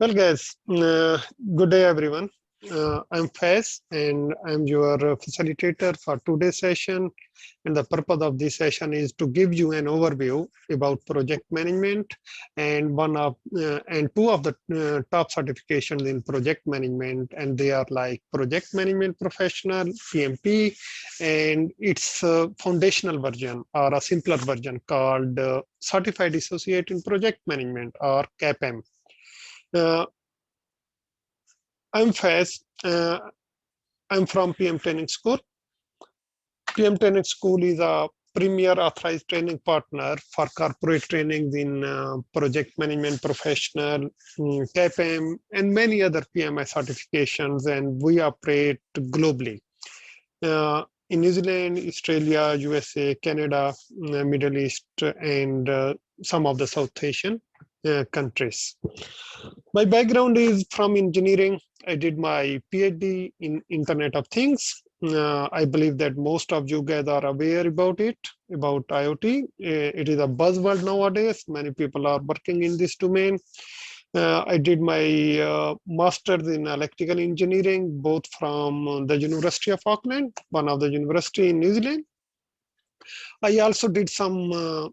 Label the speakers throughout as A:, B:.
A: Well, guys, good day, everyone. I'm Faiz, and I'm your facilitator for today's session. And the purpose of this session is to give you an overview about project management and two of the top certifications in project management, and they are like Project Management Professional (PMP), and its foundational version or a simpler version called Certified Associate in Project Management or CAPM. I'm Faiz. I'm from PM Training School. PM Training School is a premier authorized training partner for corporate trainings in project management professional, CAPM, and many other PMI certifications, and we operate globally. In New Zealand, Australia, USA, Canada, Middle East, and some of the South Asian countries. My background is from engineering. I did my PhD in Internet of Things. I believe that most of you guys are aware about it, about IoT. It is a buzzword nowadays. Many people are working in this domain. I did my master's in electrical engineering, both from the University of Auckland, one of the university in New Zealand. I also did some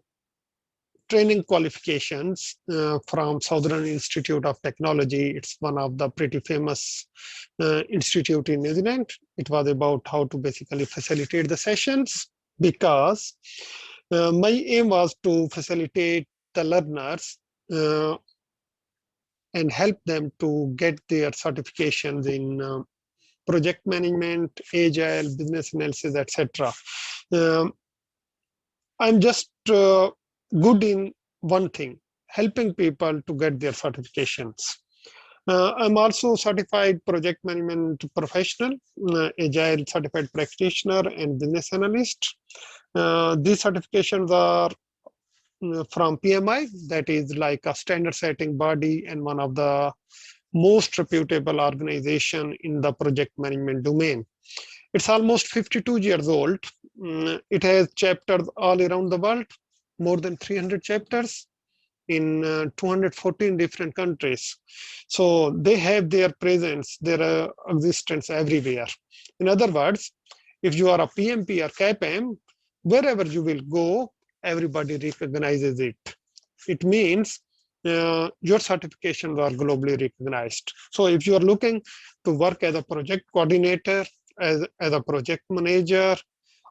A: training qualifications from Southern Institute of Technology. It's one of the pretty famous institute in New Zealand. It was about how to basically facilitate the sessions, because my aim was to facilitate the learners and help them to get their certifications in project management, agile, business analysis, etc. I'm just good in one thing, helping people to get their certifications. I'm also certified project management professional, agile certified practitioner, and business analyst. These certifications are from PMI, that is like a standard setting body and one of the most reputable organization in the project management domain. It's almost 52 years old. It has chapters all around the world, more than 300 chapters in 214 different countries. So they have their presence, their existence everywhere. In other words, if you are a PMP or CAPM, wherever you will go, everybody recognizes it. It means your certifications are globally recognized. So if you are looking to work as a project coordinator, as a project manager,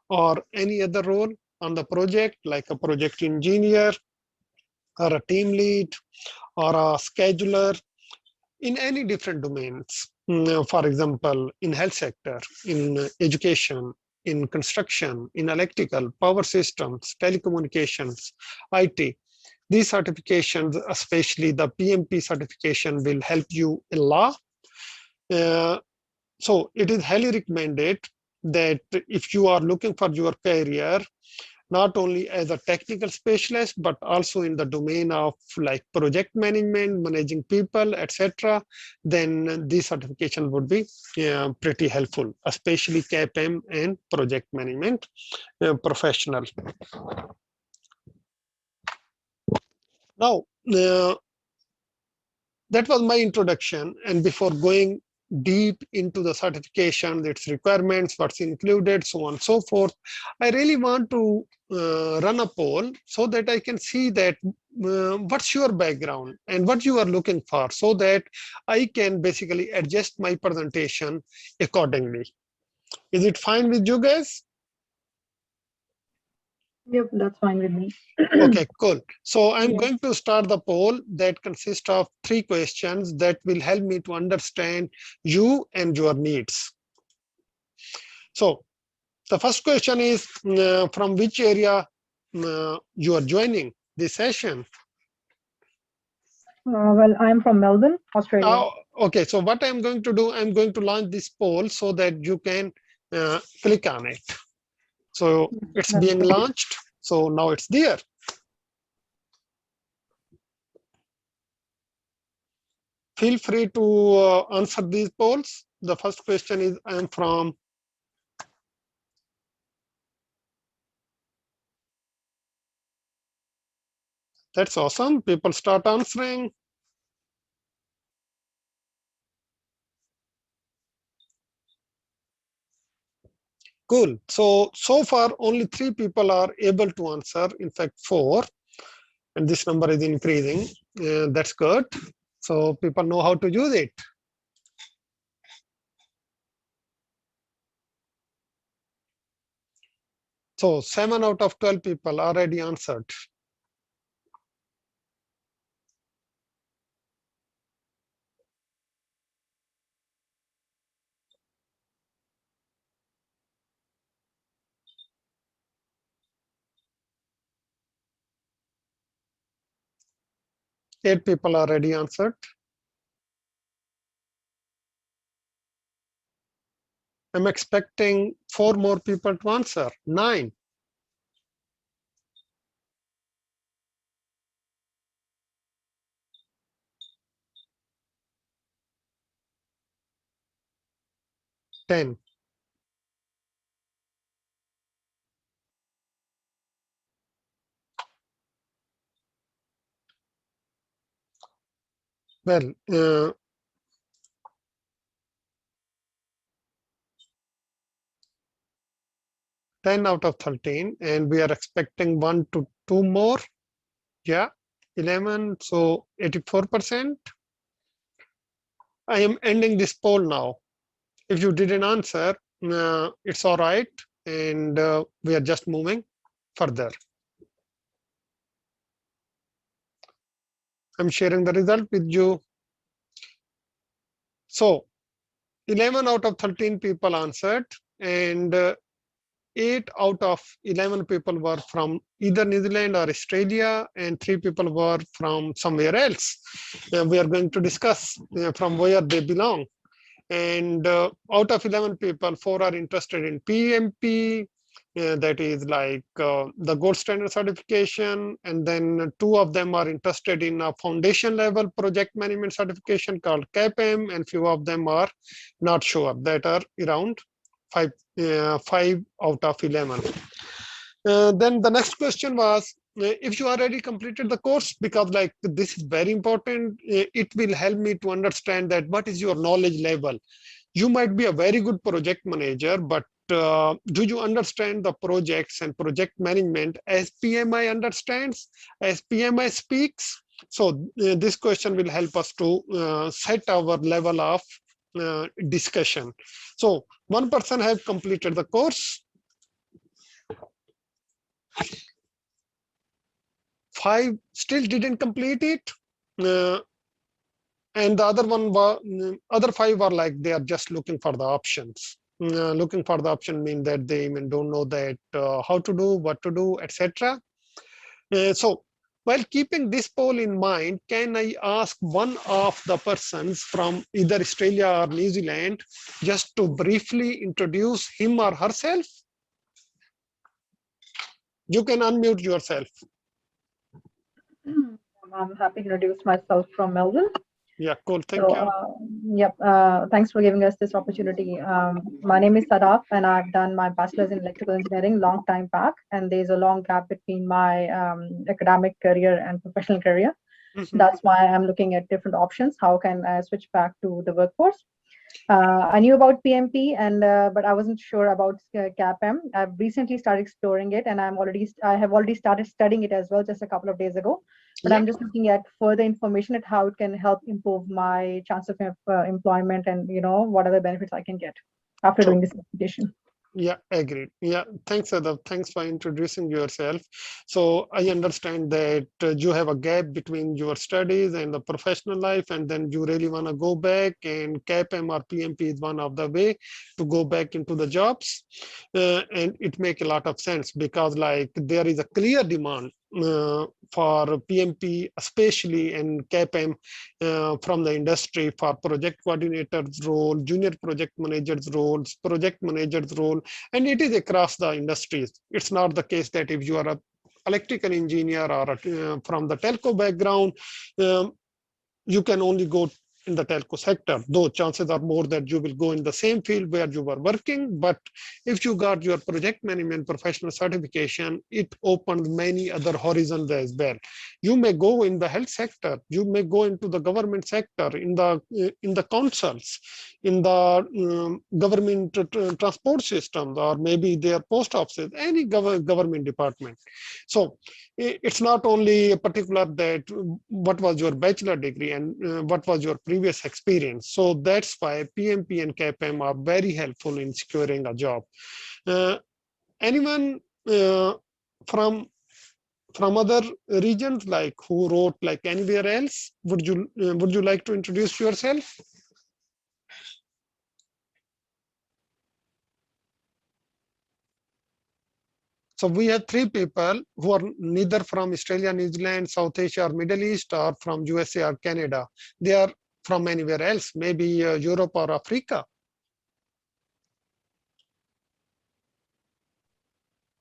A: or any other role on the project, like a project engineer, or a team lead, or a scheduler, in any different domains. For example, in health sector, in education, in construction, in electrical, power systems, telecommunications, IT. These certifications, especially the PMP certification, will help you a lot. So it is highly recommended that if you are looking for your career, not only as a technical specialist, but also in the domain of like project management, managing people, etc., then this certification would be pretty helpful, especially CAPM and project management professional. Now, that was my introduction. And before going deep into the certification, its requirements, what's included, so on and so forth, I really want to run a poll so that I can see that what's your background and what you are looking for, so that I can basically adjust my presentation accordingly. Is it fine with you guys?
B: Yep, that's fine with me.
A: Okay, cool. So I'm going to start the poll that consists of 3 questions that will help me to understand you and your needs. So the first question is, from which area you are joining this session?
B: Well, I'm from Melbourne, Australia.
A: Okay, so what I'm going to do, I'm going to launch this poll so that you can click on it. So it's being launched. So now it's there. Feel free to answer these polls. The first question is, I'm from. That's awesome. People start answering. Cool. So far, only 3 people are able to answer. In fact, 4. And this number is increasing. That's good. So people know how to use it. So 7 out of 12 people already answered. Eight people already answered. I'm expecting 4 more people to answer. 9. Ten. Well, 10 out of 13, and we are expecting 1 to 2 more. Yeah, 11, so 84%. I am ending this poll now. If you didn't answer, it's all right, and we are just moving further. I'm sharing the result with you. So 11 out of 13 people answered, and 8 out of 11 people were from either New Zealand or Australia, and 3 people were from somewhere else. We are going to discuss from where they belong. And out of 11 people, 4 are interested in PMP, that is like the gold standard certification, and then 2 of them are interested in a foundation level project management certification called CAPM, and few of them are not sure, that are around 5 out of 11. Then the next question was, if you already completed the course, because like this is very important, it will help me to understand that what is your knowledge level. You might be a very good project manager, but do you understand the projects and project management as PMI understands, as PMI speaks? So this question will help us to set our level of discussion. So 1 person have completed the course. 5 still didn't complete it. And the other 5 are like they are just looking for the options. Looking for the option mean that they even don't know that how to do, what to do, etc. So while keeping this poll in mind, can I ask one of the persons from either Australia or New Zealand just to briefly introduce him or herself? You can unmute yourself.
B: I'm happy to introduce myself from Melbourne.
A: Yeah, cool. Thank you.
B: Yep. Thanks for giving us this opportunity. My name is Sadaf, and I've done my bachelor's in electrical engineering long time back. And there's a long gap between my academic career and professional career. That's why I'm looking at different options. How can I switch back to the workforce? I knew about PMP, and but I wasn't sure about CAPM. I've recently started exploring it, and I have already started studying it as well just a couple of days ago. But I'm just looking at further information at how it can help improve my chance of employment, and what other benefits I can get after doing this certification.
A: Yeah, agreed. Yeah, thanks, Adab. Thanks for introducing yourself. So I understand that you have a gap between your studies and the professional life, and then you really want to go back, and CAPM or PMP is one of the way to go back into the jobs. And it makes a lot of sense because like there is a clear demand for PMP, especially and CAPM from the industry for project coordinator's role, junior project manager's roles, project manager's role, and it is across the industries. It's not the case that if you are an electrical engineer or from the telco background, you can only go in the telco sector, though chances are more that you will go in the same field where you were working. But if you got your project management professional certification, it opens many other horizons as well. You may go in the health sector, you may go into the government sector, in the councils, in the government transport systems, or maybe their post offices, any government department. So it's not only a particular that what was your bachelor degree and what was your previous experience. So that's why PMP and CAPM are very helpful in securing a job. Anyone from other regions, like who wrote like anywhere else, would you like to introduce yourself? So we have three people who are neither from Australia, New Zealand, South Asia, or Middle East, or from USA or Canada. They are from anywhere else, maybe Europe or Africa.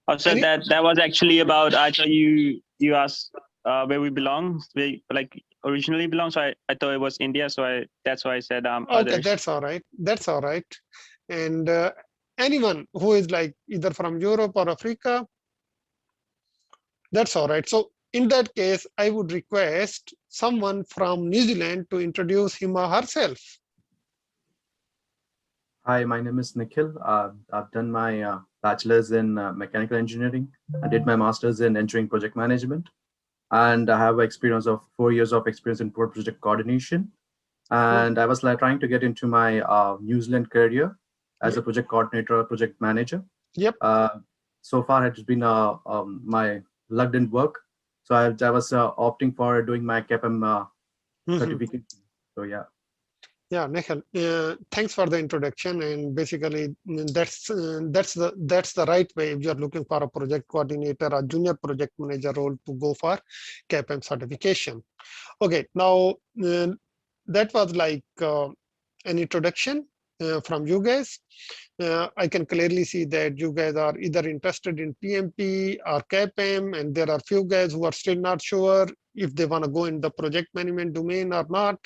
C: Oh, so that was actually about, I thought you asked where we belong, like originally belong. So I thought it was India. So that's why I said
A: okay,
C: others.
A: that's all right. That's all right. And anyone who is like either from Europe or Africa, that's all right. So in that case, I would request someone from New Zealand to introduce him or herself.
D: Hi, my name is Nikhil. I've done my bachelor's in mechanical engineering. I did my master's in engineering project management. And I have experience of 4 years of experience in project coordination. And I was trying to get into my New Zealand career as a project coordinator or project manager.
A: Yep.
D: So far, it's been my luck didn't work. So I was opting for doing my CAPM certificate. So yeah.
A: Yeah, Nikhil, thanks for the introduction. And basically, that's the right way if you're looking for a project coordinator or junior project manager role to go for CAPM certification. Okay, now that was like an introduction from you guys. I can clearly see that you guys are either interested in PMP or CAPM, and there are few guys who are still not sure if they want to go in the project management domain or not.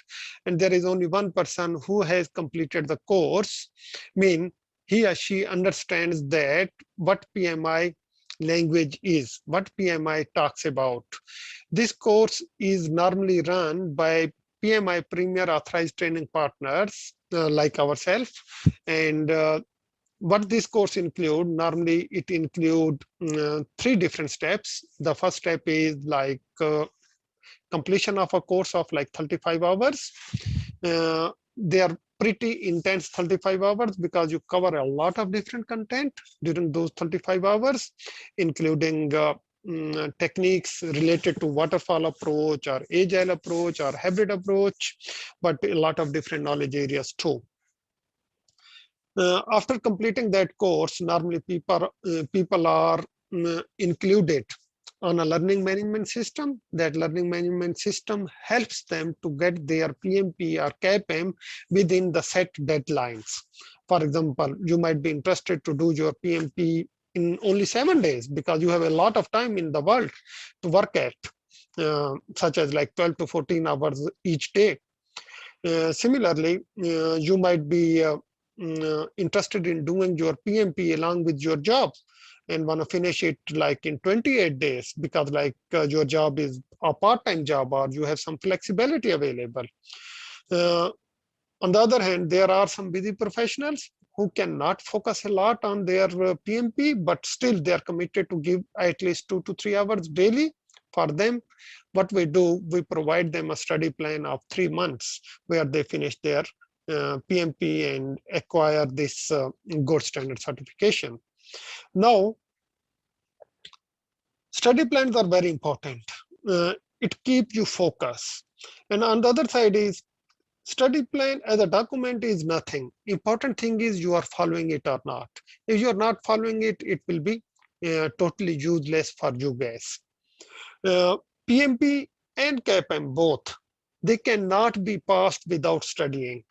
A: And there is only one person who has completed the course, mean he or she understands that what PMI language is, what PMI talks about. This course is normally run by PMI Premier Authorized Training Partners like ourselves. And what this course include, normally it include 3 different steps. The first step is like completion of a course of like 35 hours. They are pretty intense 35 hours because you cover a lot of different content during those 35 hours, including techniques related to waterfall approach or agile approach or hybrid approach, but a lot of different knowledge areas too. After completing that course, normally people are included on a learning management system. That learning management system helps them to get their PMP or CAPM within the set deadlines. For example, you might be interested to do your PMP in only 7 days because you have a lot of time in the world to work at, such as like 12 to 14 hours each day. Similarly, you might be interested in doing your PMP along with your job and want to finish it like in 28 days because like your job is a part-time job or you have some flexibility available. On the other hand, there are some busy professionals who cannot focus a lot on their PMP, but still they are committed to give at least 2 to 3 hours daily. For them, what we do, we provide them a study plan of 3 months where they finish their PMP and acquire this gold standard certification. Now, study plans are very important. It keeps you focused. And on the other side is study plan as a document is nothing. Important thing is you are following it or not. If you are not following it, it will be totally useless for you guys. PMP and CAPM both, they cannot be passed without studying.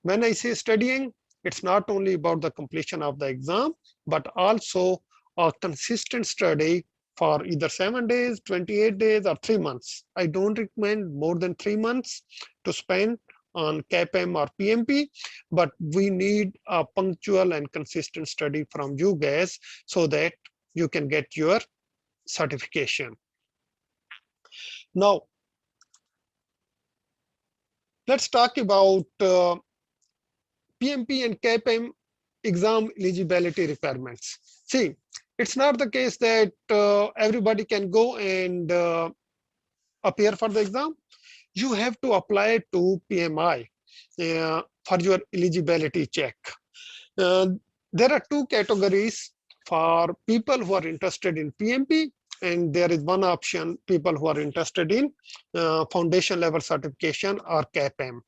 A: When I say studying, it's not only about the completion of the exam, but also a consistent study for either 7 days, 28 days, or 3 months. I don't recommend more than 3 months to spend on CAPM or PMP, but we need a punctual and consistent study from you guys so that you can get your certification. Now, let's talk about PMP and CAPM exam eligibility requirements. See, it's not the case that everybody can go and appear for the exam. You have to apply to PMI for your eligibility check. There are two categories for people who are interested in PMP, and there is one option, people who are interested in foundation level certification or CAPM.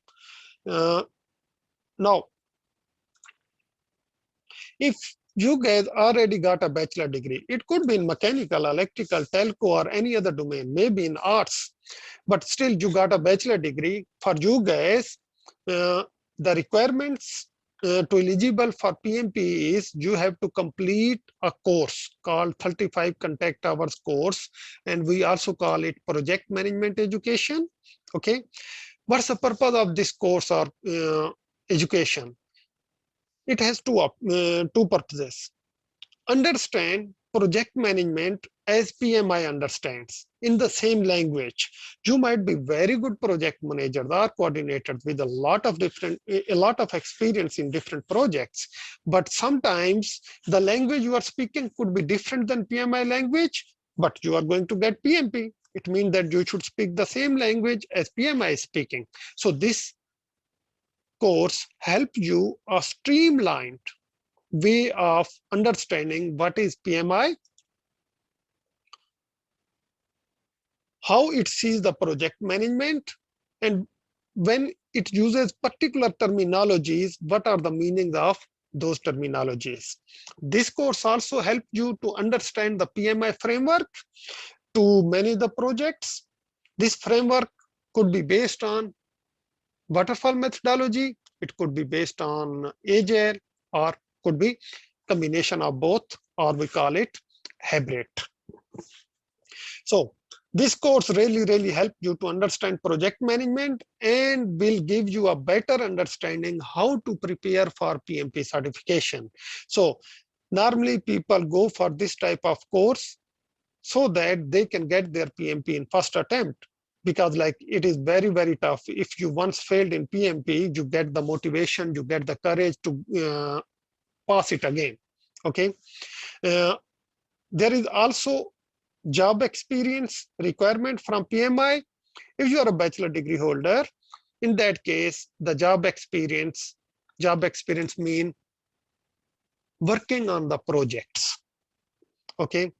A: Now, if you guys already got a bachelor degree, it could be in mechanical, electrical, telco, or any other domain, maybe in arts, but still you got a bachelor degree. For you guys, the requirements to eligible for PMP is you have to complete a course called 35 contact hours course, and we also call it project management education. Okay, what's the purpose of this course or education? It has two purposes. Understand project management as PMI understands in the same language. You might be very good project managers or coordinators with a lot of experience in different projects, but sometimes the language you are speaking could be different than PMI language, but you are going to get PMP. It means that you should speak the same language as PMI is speaking. So this course help you a streamlined way of understanding what is PMI, how it sees the project management, and when it uses particular terminologies, what are the meanings of those terminologies. This course also helps you to understand the PMI framework to manage the projects. This framework could be based on waterfall methodology, it could be based on Agile, or could be combination of both, or we call it hybrid. So this course really help you to understand project management and will give you a better understanding how to prepare for PMP certification. So normally people go for this type of course so that they can get their PMP in first attempt, because like it is very tough. If you once failed in PMP, you get the motivation, you get the courage to pass it again. Okay, there is also job experience requirement from PMI. If you are a bachelor degree holder, in that case the job experience mean working on the projects. Okay,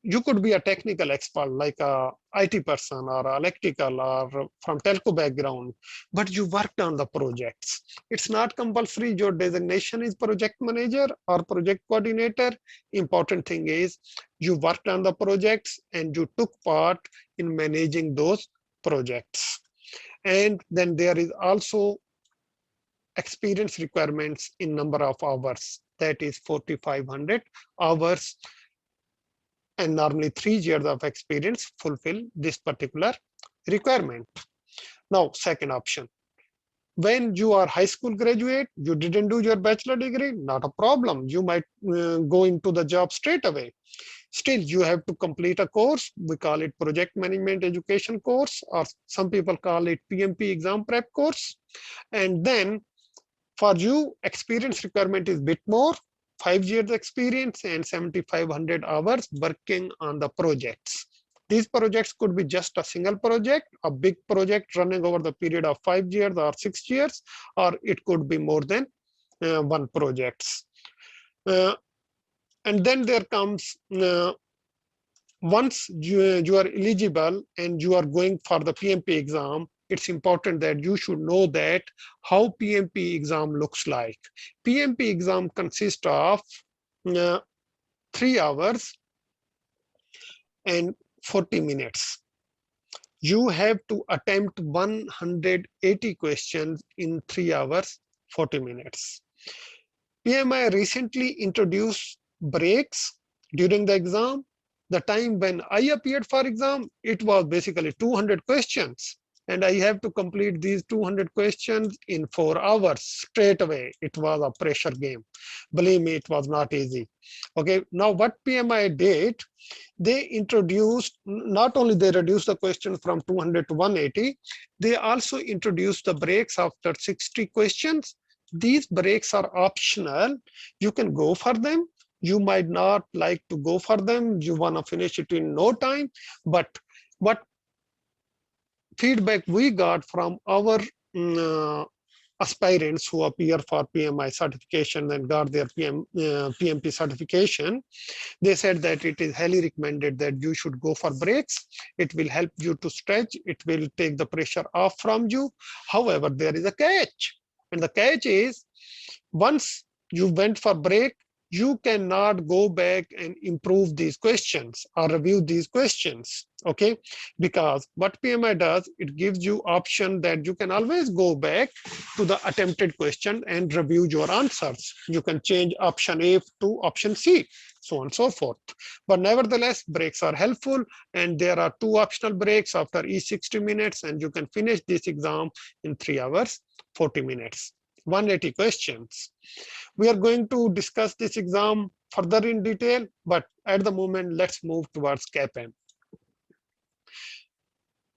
A: you could be a technical expert like a IT person or electrical or from telco background, but you worked on the projects. It's not compulsory your designation is project manager or project coordinator. Important thing is you worked on the projects and you took part in managing those projects. And then there is also experience requirements in number of hours, that is 4,500 hours. And normally 3 years of experience fulfill this particular requirement. Now, second option. When you are high school graduate, you didn't do your bachelor degree, not a problem. You might go into the job straight away. Still, you have to complete a course. We call it project management education course, or some people call it PMP exam prep course. And then for you, experience requirement is a bit more. 5 years experience and 7,500 hours working on the projects. These projects could be just a single project, a big project running over the period of 5 years or 6 years, or it could be more than one projects. And then there comes, once you are eligible and you are going for the PMP exam, it's important that you should know that how PMP exam looks like. PMP exam consists of 3 hours and 40 minutes. You have to attempt 180 questions in 3 hours, 40 minutes. PMI recently introduced breaks during the exam. The time when I appeared for exam, it was basically 200 questions. and I have to complete these 200 questions in 4 hours straight away. It was a pressure game. Believe me, it was not easy. Okay, now what PMI did, they introduced, not only they reduced the questions from 200 to 180, they also introduced the breaks after 60 questions. These breaks are optional. You can go for them. You might not like to go for them. You want to finish it in no time. But what feedback we got from our aspirants who appear for PMI certification and got their PMP certification, they said that it is highly recommended that you should go for breaks. It will help you to stretch. It will take the pressure off from you. However, there is a catch. And the catch is, once you went for break, you cannot go back and improve these questions or review these questions, okay? Because what PMI does, it gives you option that you can always go back to the attempted question and review your answers. You can change option A to option C, so on and so forth. But nevertheless, breaks are helpful, and there are 2 optional breaks after each 60 minutes, and you can finish this exam in 3 hours, 40 minutes. 180 questions. We are going to discuss this exam further in detail, but at the moment, let's move towards CAPM.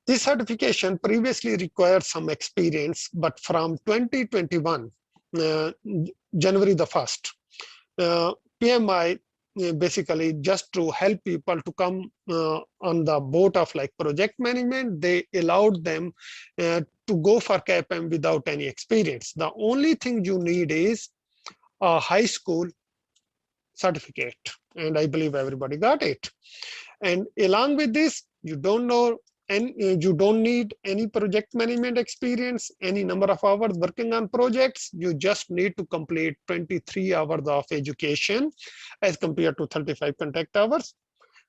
A: This certification previously required some experience, but from 2021, January the 1st, PMI basically just to help people to come on the boat of like project management, they allowed them to go for CAPM without any experience. The only thing you need is a high school certificate, and I believe everybody got it. And along with this, you don't know, and you don't need any project management experience, any number of hours working on projects. You just need to complete 23 hours of education as compared to 35 contact hours.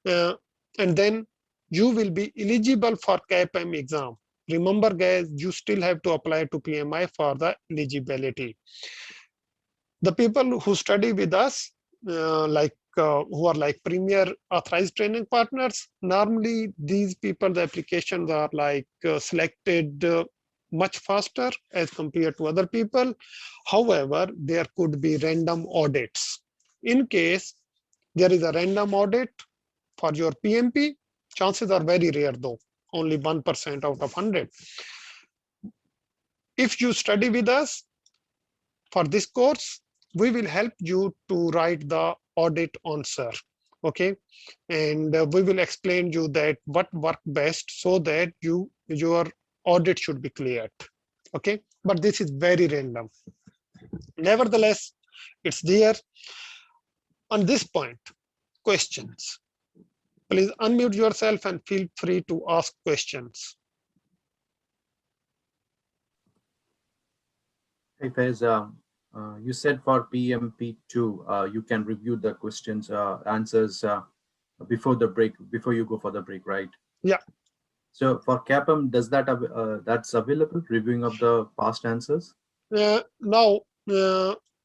A: And then you will be eligible for CAPM exam. Remember guys, you still have to apply to PMI for the eligibility. The people who study with us, who are like premier authorized training partners, normally these people, the applications are like selected much faster as compared to other people. However, there could be random audits. In case there is a random audit for your PMP, chances are very rare though, only 1% out of 100. If you study with us for this course, we will help you to write the audit answer, okay? And we will explain you that what worked best so that your audit should be cleared, okay? But this is very random. Nevertheless, it's there. On this point, questions. Please unmute yourself and feel free to ask questions.
D: Hey, Faiz, you said for PMP2, you can review the questions, answers before the break, before you go for the break, right?
A: Yeah.
D: So for CAPM, does that that's available, reviewing of the past answers?
A: Now,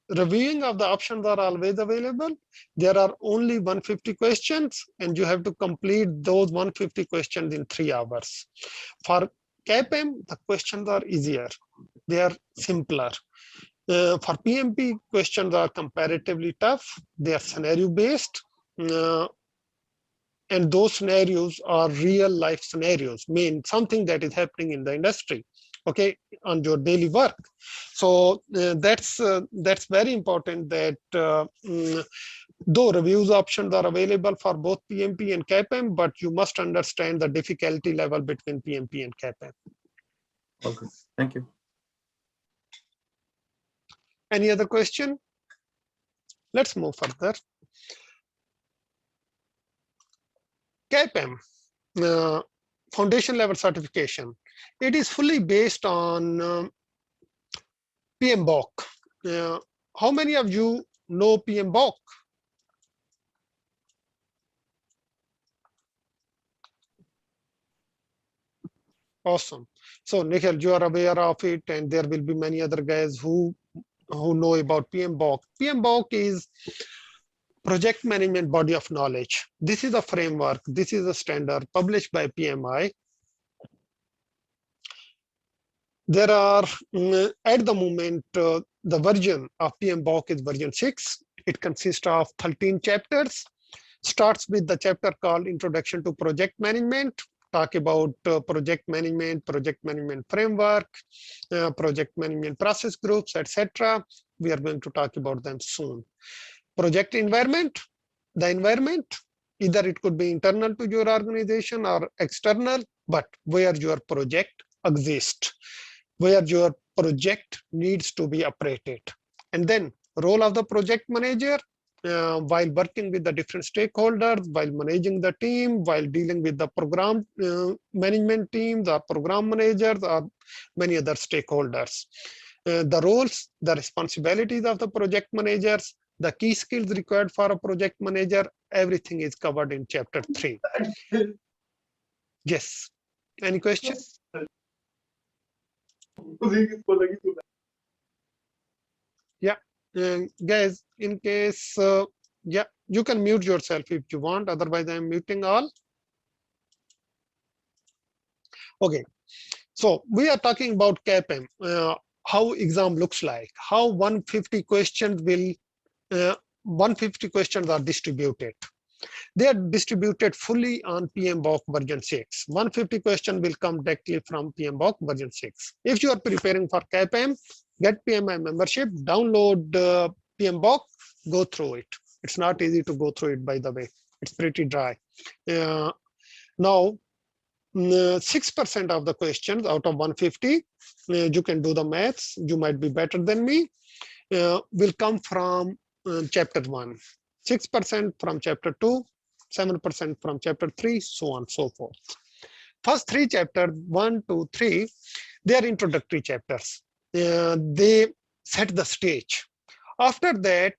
A: reviewing of the options are always available. There are only 150 questions, and you have to complete those 150 questions in 3 hours. For CAPM, the questions are easier. They are simpler. For PMP, questions are comparatively tough. They are scenario-based. And those scenarios are real life scenarios, mean something that is happening in the industry, okay, on your daily work. So that's very important that though reviews options are available for both PMP and CAPM, but you must understand the difficulty level between PMP and CAPM.
D: Okay, thank you.
A: Any other question? Let's move further. CAPM, foundation level certification. It is fully based on PMBOK. How many of you know PMBOK? Awesome. So Nikhil, you are aware of it, and there will be many other guys who know about PMBOK. PMBOK is project management body of knowledge. This is a framework. This is a standard published by PMI. There are, at the moment, the version of PMBOK is version 6. It consists of 13 chapters. Starts with the chapter called Introduction to Project Management. Talk about project management framework, project management process groups, etc. We are going to talk about them soon. Project environment. The environment, either it could be internal to your organization or external, but where your project exists, where your project needs to be operated. And then role of the project manager, while working with the different stakeholders, while managing the team, while dealing with the program management teams or program managers or many other stakeholders. The roles, the responsibilities of the project managers, the key skills required for a project manager, everything is covered in chapter 3. Yes. Any questions? Yeah. Guys, in case, yeah, you can mute yourself if you want. Otherwise, I'm muting all. Okay. So we are talking about CAPM, how exam looks like, how 150 questions will 150 questions are distributed. They are distributed fully on PMBOK version 6. 150 questions will come directly from PMBOK version 6. If you are preparing for CAPM, get PMI membership, download PMBOK, go through it. It's not easy to go through it, by the way. It's pretty dry. Now, 6% of the questions out of 150, you can do the maths, you might be better than me, will come from chapter 1, 6% from chapter 2, 7% from chapter 3, so on and so forth. First 3 chapters, 1, 2, 3, they are introductory chapters. They set the stage. After that,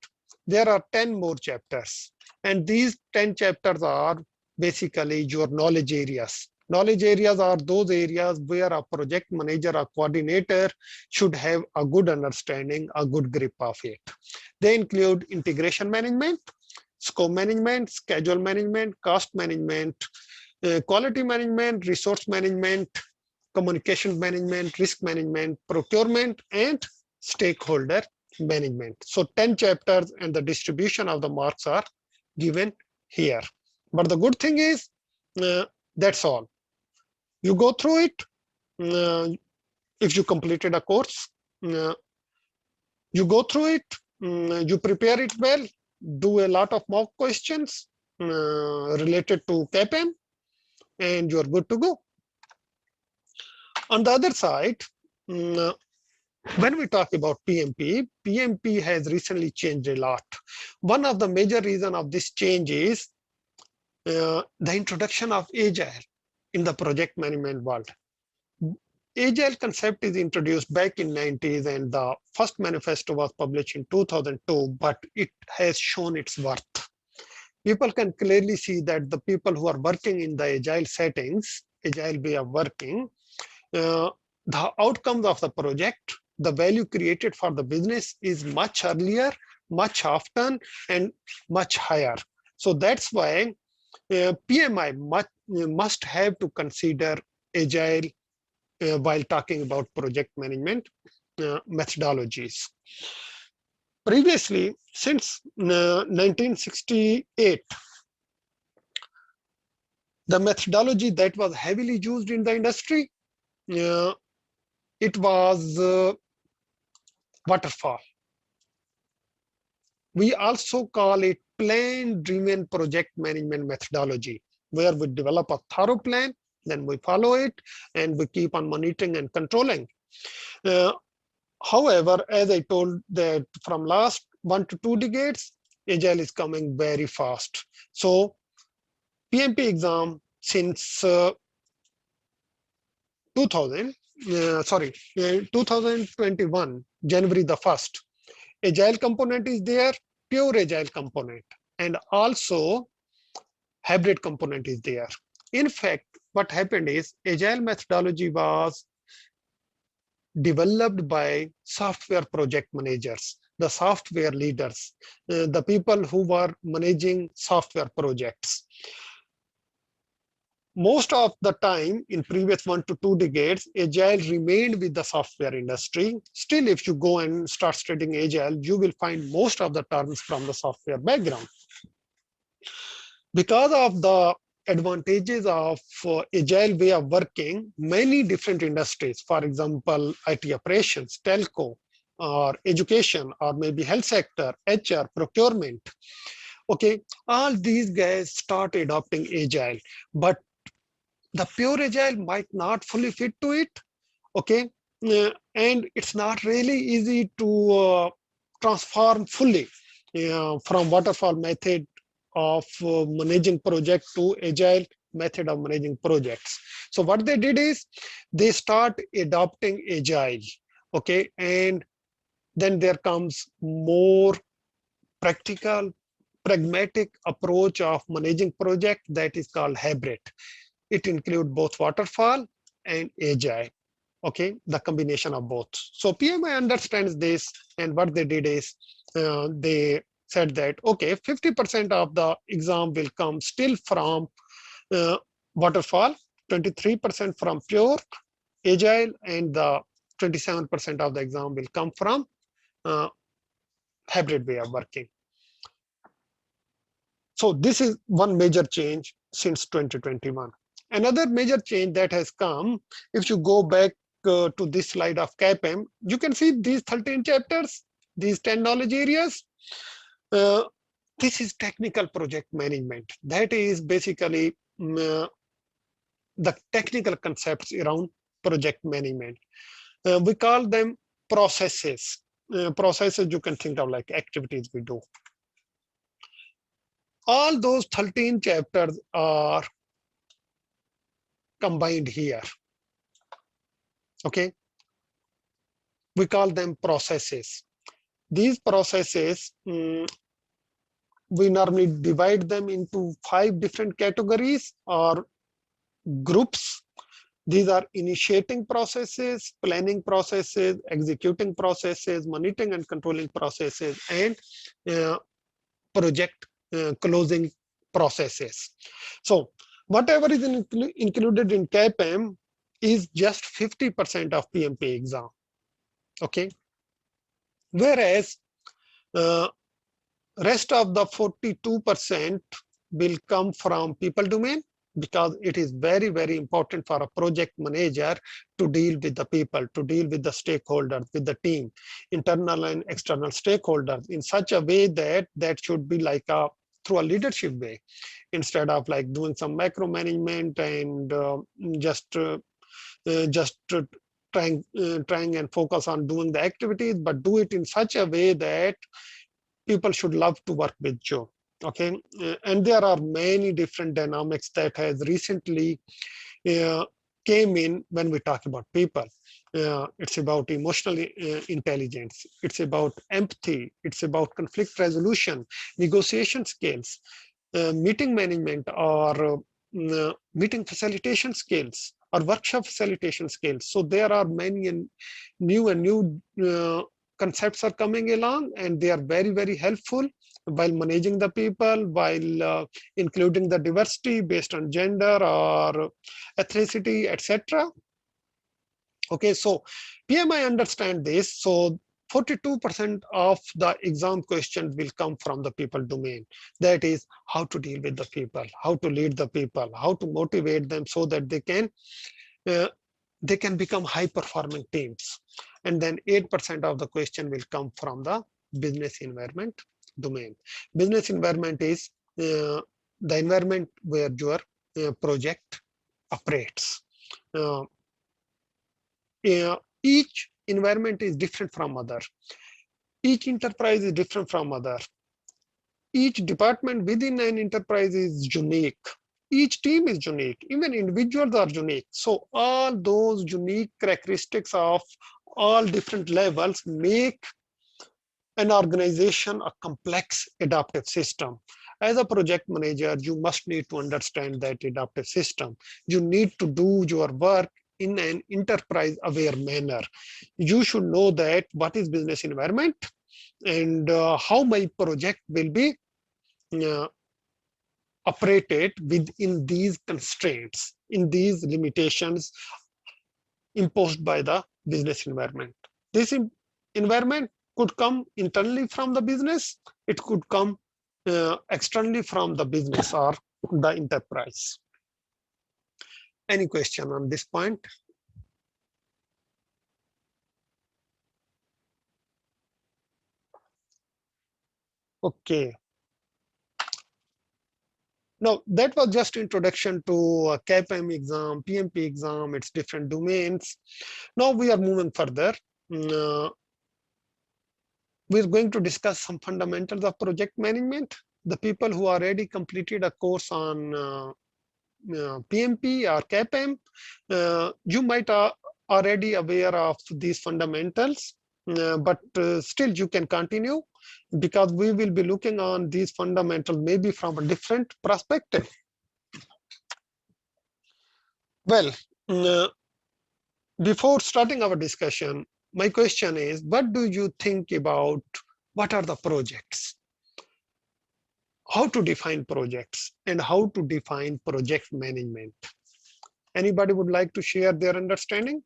A: there are 10 more chapters. And these 10 chapters are basically your knowledge areas. Knowledge areas are those areas where a project manager or coordinator should have a good understanding, a good grip of it. They include integration management, scope management, schedule management, cost management, quality management, resource management, communication management, risk management, procurement, and stakeholder management. So 10 chapters, and the distribution of the marks are given here. But the good thing is, that's all. You go through it. If you completed a course, you go through it, you prepare it well, do a lot of mock questions related to CAPM, and you're good to go. On the other side, when we talk about PMP, PMP has recently changed a lot. One of the major reasons of this change is the introduction of Agile in the project management world. Agile concept is introduced back in 90s, and the first manifesto was published in 2002, but it has shown its worth. People can clearly see that the people who are working in the Agile settings, Agile way of working, the outcomes of the project, the value created for the business is much earlier, much often, and much higher. So that's why PMI must have to consider Agile while talking about project management methodologies. Previously, since 1968, the methodology that was heavily used in the industry, it was waterfall. We also call it plan-driven project management methodology, where we develop a thorough plan, then we follow it, and we keep on monitoring and controlling. However, as I told, that from last 1 to 2 decades, Agile is coming very fast. So PMP exam since 2021, January the 1st, Agile component is there, pure Agile component, and also hybrid component is there. In fact, what happened is Agile methodology was developed by software project managers, the software leaders, the people who were managing software projects. most of the time in previous 1 to 2 decades, Agile remained with the software industry. Still, if you go and start studying Agile, you will find most of the terms from the software background. Because of the advantages of Agile way of working, many different industries, for example, IT operations, telco, or education, or maybe health sector, HR, procurement, okay, all these guys start adopting Agile, but the pure Agile might not fully fit to it, okay, and it's not really easy to transform fully from waterfall method of managing project to Agile method of managing projects. So what they did is they start adopting Agile, okay, and then there comes more practical, pragmatic approach of managing project that is called hybrid. It includes both waterfall and Agile, okay, the combination of both. So PMI understands this, and what they did is they said that, okay, 50% of the exam will come still from waterfall, 23% from pure Agile, and the 27% of the exam will come from hybrid way of working. So this is one major change since 2021. Another major change that has come, if you go back to this slide of CAPM, you can see these 13 chapters, these 10 knowledge areas. This is technical project management. That is basically the technical concepts around project management. We call them processes. Processes you can think of like activities we do. All those 13 chapters are combined here. Okay. We call them processes. These processes, we normally divide them into 5 different categories or groups. These are initiating processes, planning processes, executing processes, monitoring and controlling processes, and project closing processes. So whatever is included in CAPM is just 50% of PMP exam. Okay. Whereas rest of the 42% will come from people domain, because it is very, very important for a project manager to deal with the people, to deal with the stakeholders, with the team, internal and external stakeholders, in such a way that that should be like through a leadership way, instead of like doing some macro management and just trying and focus on doing the activities, but do it in such a way that people should love to work with you. Okay, and there are many different dynamics that has recently came in when we talk about people. It's about emotional intelligence, it's about empathy, it's about conflict resolution, negotiation skills, meeting management, or meeting facilitation skills, or workshop facilitation skills. So there are many new concepts are coming along, and they are very, very helpful while managing the people, while including the diversity based on gender or ethnicity, etc. Okay, so PMI understand this. So 42% of the exam questions will come from the people domain. That is how to deal with the people, how to lead the people, how to motivate them so that they can become high performing teams. And then 8% of the question will come from the business environment domain. Business environment is the environment where your project operates. Each environment is different from other. Each enterprise is different from other. Each department within an enterprise is unique. Each team is unique. Even individuals are unique. So all those unique characteristics of all different levels make an organization a complex adaptive system. As a project manager, you must need to understand that adaptive system. You need to do your work in an enterprise aware manner. You should know that what is business environment and how my project will be operated within these constraints, in these limitations imposed by the business environment. This environment could come internally from the business, it could come externally from the business or the enterprise. Any question on this point? Okay. Now, that was just introduction to CAPM exam, PMP exam, its different domains. Now we are moving further. We're going to discuss some fundamentals of project management. The people who already completed a course on PMP or CAPM, you might already aware of these fundamentals, but still you can continue, because we will be looking on these fundamentals maybe from a different perspective. Well, before starting our discussion, my question is, what do you think about what are the projects? How to define projects and how to define project management? Anybody would like to share their understanding?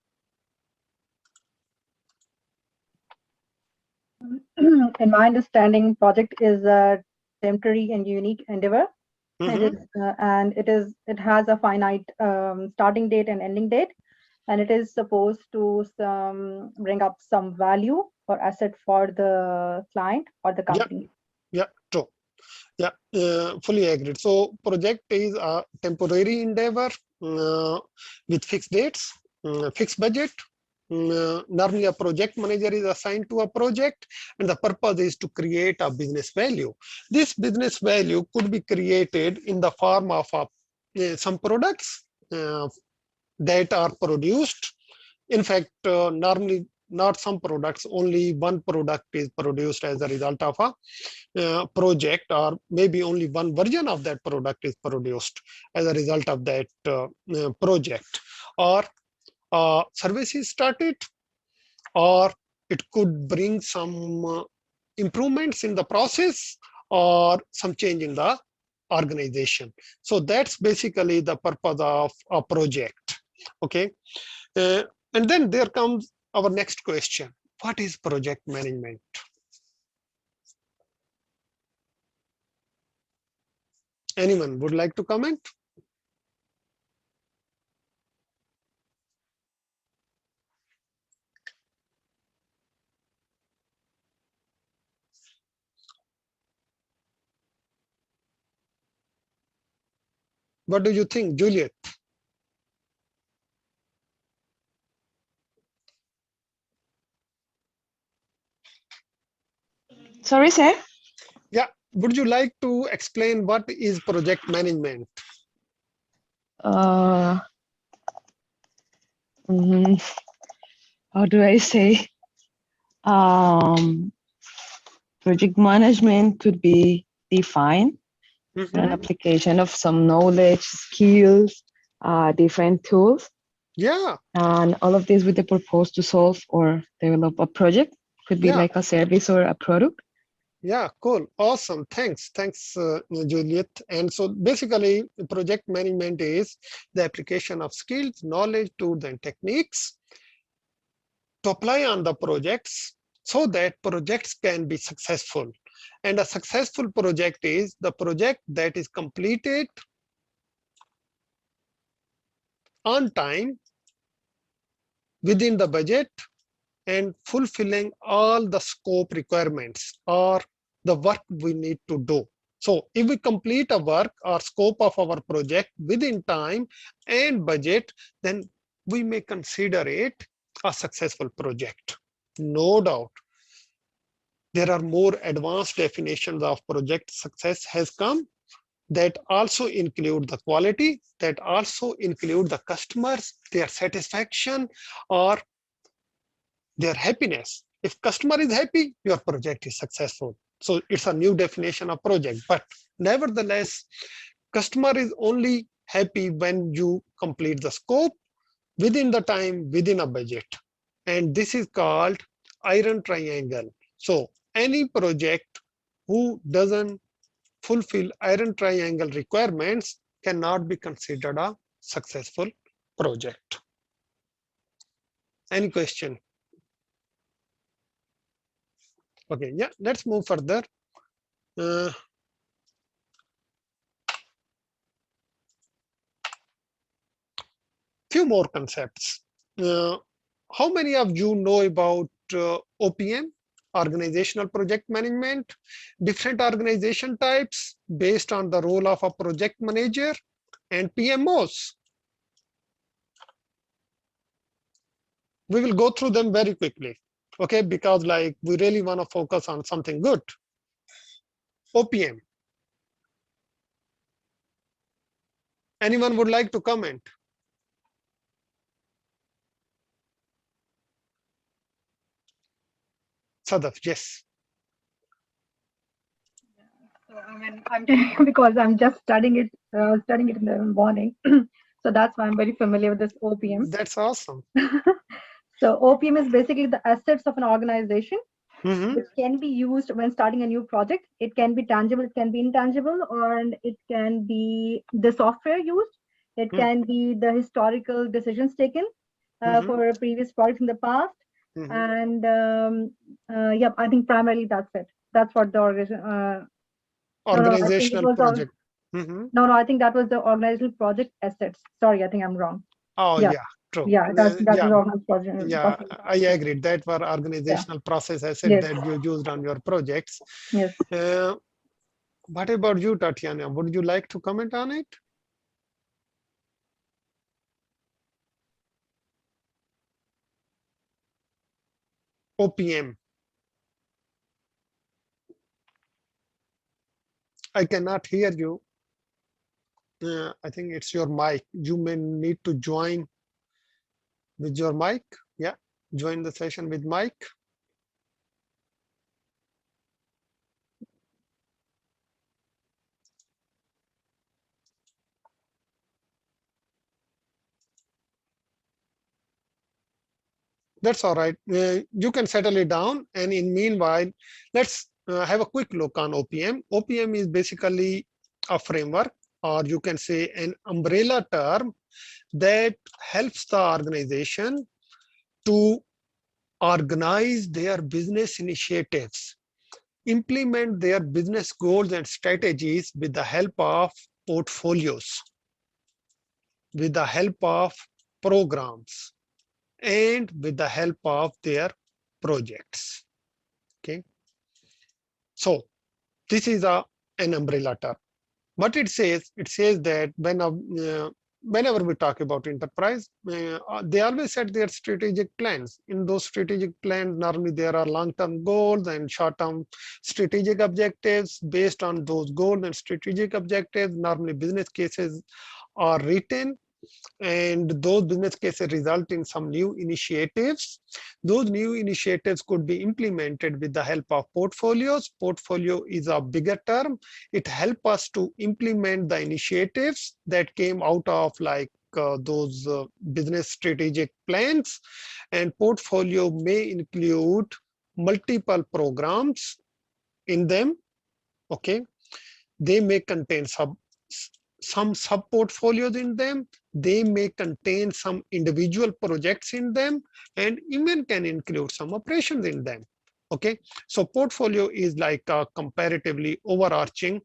B: In my understanding, project is a temporary and unique endeavor.
A: Mhm.
B: It has a finite starting date and ending date, and it is supposed to bring up some value or asset for the client or the company.
A: Yeah, true. Yeah, fully agreed. So project is a temporary endeavor with fixed dates, fixed budget. Normally a project manager is assigned to a project, and the purpose is to create a business value. This business value could be created in the form of some products that are produced. In fact, normally not some products, only one product is produced as a result of a project, or maybe only one version of that product is produced as a result of that project, or service is started, or it could bring some improvements in the process or some change in the organization. So that's basically the purpose of a project. Okay. And then there comes our next question. What is project management? Anyone would like to comment? What do you think, Juliet?
E: Sorry, sir?
A: Yeah, would you like to explain what is project management?
E: How do I say? Project management could be defined an application of some knowledge, skills, different tools.
A: Yeah.
E: And all of this with the purpose to solve or develop a project. Could be like a service or a product.
A: Yeah, cool. Awesome. Thanks, Juliet. And so basically, project management is the application of skills, knowledge, tools, and techniques to apply on the projects so that projects can be successful. And a successful project is the project that is completed on time, within the budget, and fulfilling all the scope requirements or the work we need to do. So if we complete a work or scope of our project within time and budget, then we may consider it a successful project. No doubt. There are more advanced definitions of project success has come that also include the quality, that also include the customers, their satisfaction, or their happiness. If customer is happy, your project is successful. So it's a new definition of project. But nevertheless, customer is only happy when you complete the scope within the time, within a budget. And this is called iron triangle. So any project who doesn't fulfill iron triangle requirements cannot be considered a successful project. Any question? Okay, yeah, let's move further. Few more concepts. How many of you know about OPM, organizational project management, different organization types based on the role of a project manager, and PMOs? We will go through them very quickly, okay, because like we really want to focus on something good. OPM. Anyone would like to comment? Sadaf, yes.
B: So I mean, I'm telling you because I'm just studying it in the morning. So that's why I'm very familiar with this OPM.
A: That's awesome.
B: So OPM is basically the assets of an organization,
A: Mm-hmm.
B: which can be used when starting a new project. It can be tangible, it can be intangible, or it can be the software used. It can be the historical decisions taken for a previous project in the past. And yeah, I think primarily that's it. That's what the
A: organizational project.
B: No, I think that was the organizational project assets. Sorry, I think I'm wrong.
A: Oh, yeah, true.
B: Yeah, that was organizational project.
A: Yeah, I agree. That were organizational process assets that you used on your projects.
B: Yes.
A: What about you, Tatiana? Would you like to comment on it? OPM. I cannot hear you. I think it's your mic. You may need to join with your mic. Yeah, join the session with mic. That's all right. You can settle it down. And in meanwhile, let's have a quick look on OPM. OPM is basically a framework, or you can say an umbrella term that helps the organization to organize their business initiatives, implement their business goals and strategies with the help of portfolios, with the help of programs, and with the help of their projects. Okay, so this is an umbrella term. What it says that whenever we talk about enterprise, they always set their strategic plans. In those strategic plans, normally there are long-term goals and short-term strategic objectives. Based on those goals and strategic objectives, normally business cases are written, and those business cases result in some new initiatives. Those new initiatives could be implemented with the help of portfolios. Portfolio is a bigger term. It helps us to implement the initiatives that came out of like those business strategic plans. And portfolio may include multiple programs in them. Okay, they may contain some sub-portfolios in them. They may contain some individual projects in them, and even can include some operations in them. Okay, so portfolio is like a comparatively overarching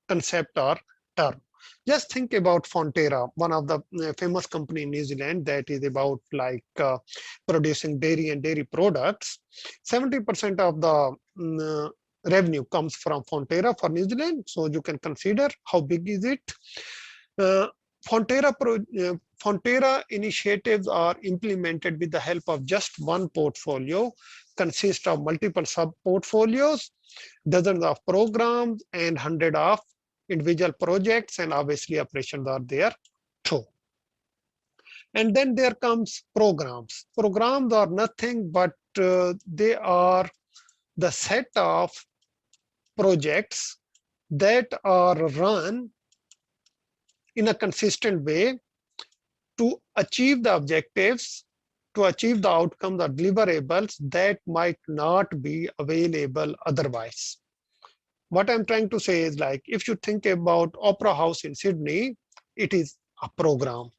A: concept or term. Just think about Fonterra, one of the famous company in New Zealand that is about like producing dairy and dairy products. 70% of the revenue comes from Fonterra for New Zealand. So you can consider how big is it. Fonterra initiatives are implemented with the help of just one portfolio, consist of multiple sub-portfolios, dozens of programs, and hundreds of individual projects, and obviously operations are there too. And then there comes programs. Programs are nothing but they are the set of projects that are run in a consistent way to achieve the objectives, to achieve the outcomes or deliverables that might not be available otherwise. what I'm trying to say is like, if you think about Opera House in Sydney, it is a program.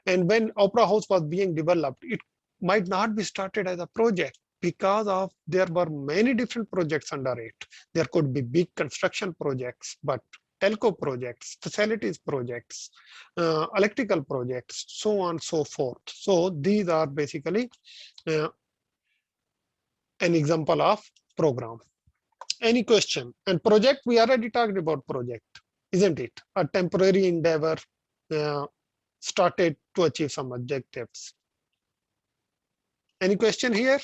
A: And when Opera House was being developed, it might not be started as a project because of there were many different projects under it. There could be big construction projects, but telco projects, facilities projects, electrical projects, so on and so forth. So these are basically an example of program. Any question? And project, we already talked about project, isn't it? A temporary endeavor started to achieve some objectives. Any question here?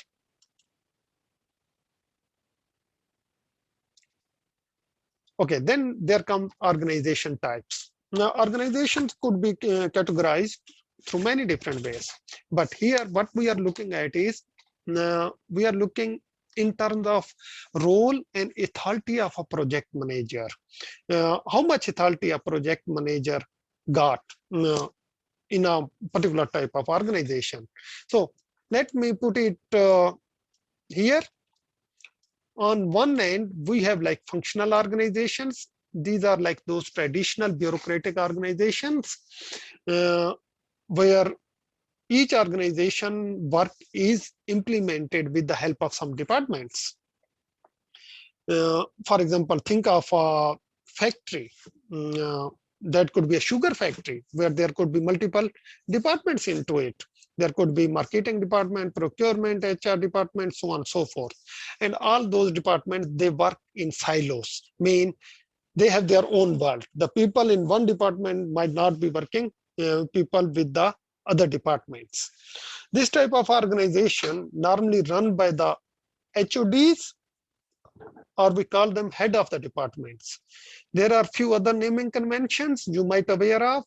A: Okay, then there come organization types. Now, organizations could be categorized through many different ways. But here, what we are looking at is, we are looking in terms of role and authority of a project manager. How much authority a project manager got in a particular type of organization. So let me put it here. On one end, we have like functional organizations. These are like those traditional bureaucratic organizations where each organization work is implemented with the help of some departments. For example, think of a factory. That could be a sugar factory where there could be multiple departments into it. There could be marketing department, procurement, HR department, so on and so forth. And all those departments, they work in silos, mean they have their own world. The people in one department might not be working, people with the other departments. This type of organization normally run by the HODs, or we call them head of the departments. There are few other naming conventions you might be aware of,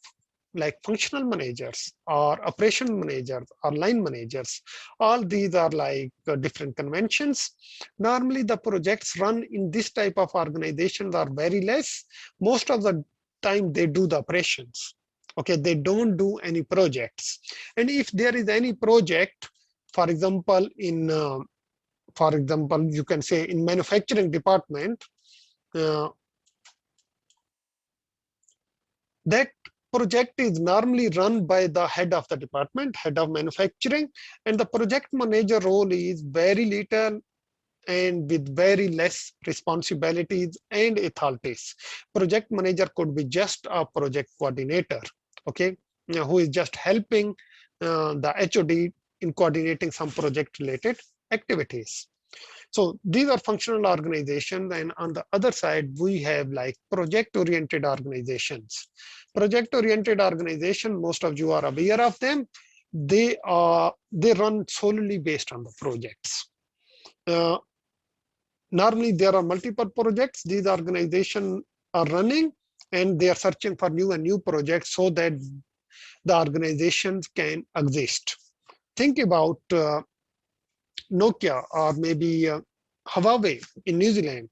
A: like functional managers or operation managers or line managers. All these are like different conventions. Normally the projects run in this type of organizations are very less. Most of the time they do the operations. Okay, they don't do any projects. And if there is any project, for example, you can say in manufacturing department, that project is normally run by the head of the department, head of manufacturing, and the project manager role is very little and with very less responsibilities and authorities. Project manager could be just a project coordinator, okay, who is just helping the HOD in coordinating some project related activities. So these are functional organizations, and on the other side, we have like project-oriented organizations. Project-oriented organization, most of you are aware of them. They run solely based on the projects. Normally, there are multiple projects these organizations are running, and they are searching for new and new projects so that the organizations can exist. Think about Nokia or maybe Huawei in New Zealand.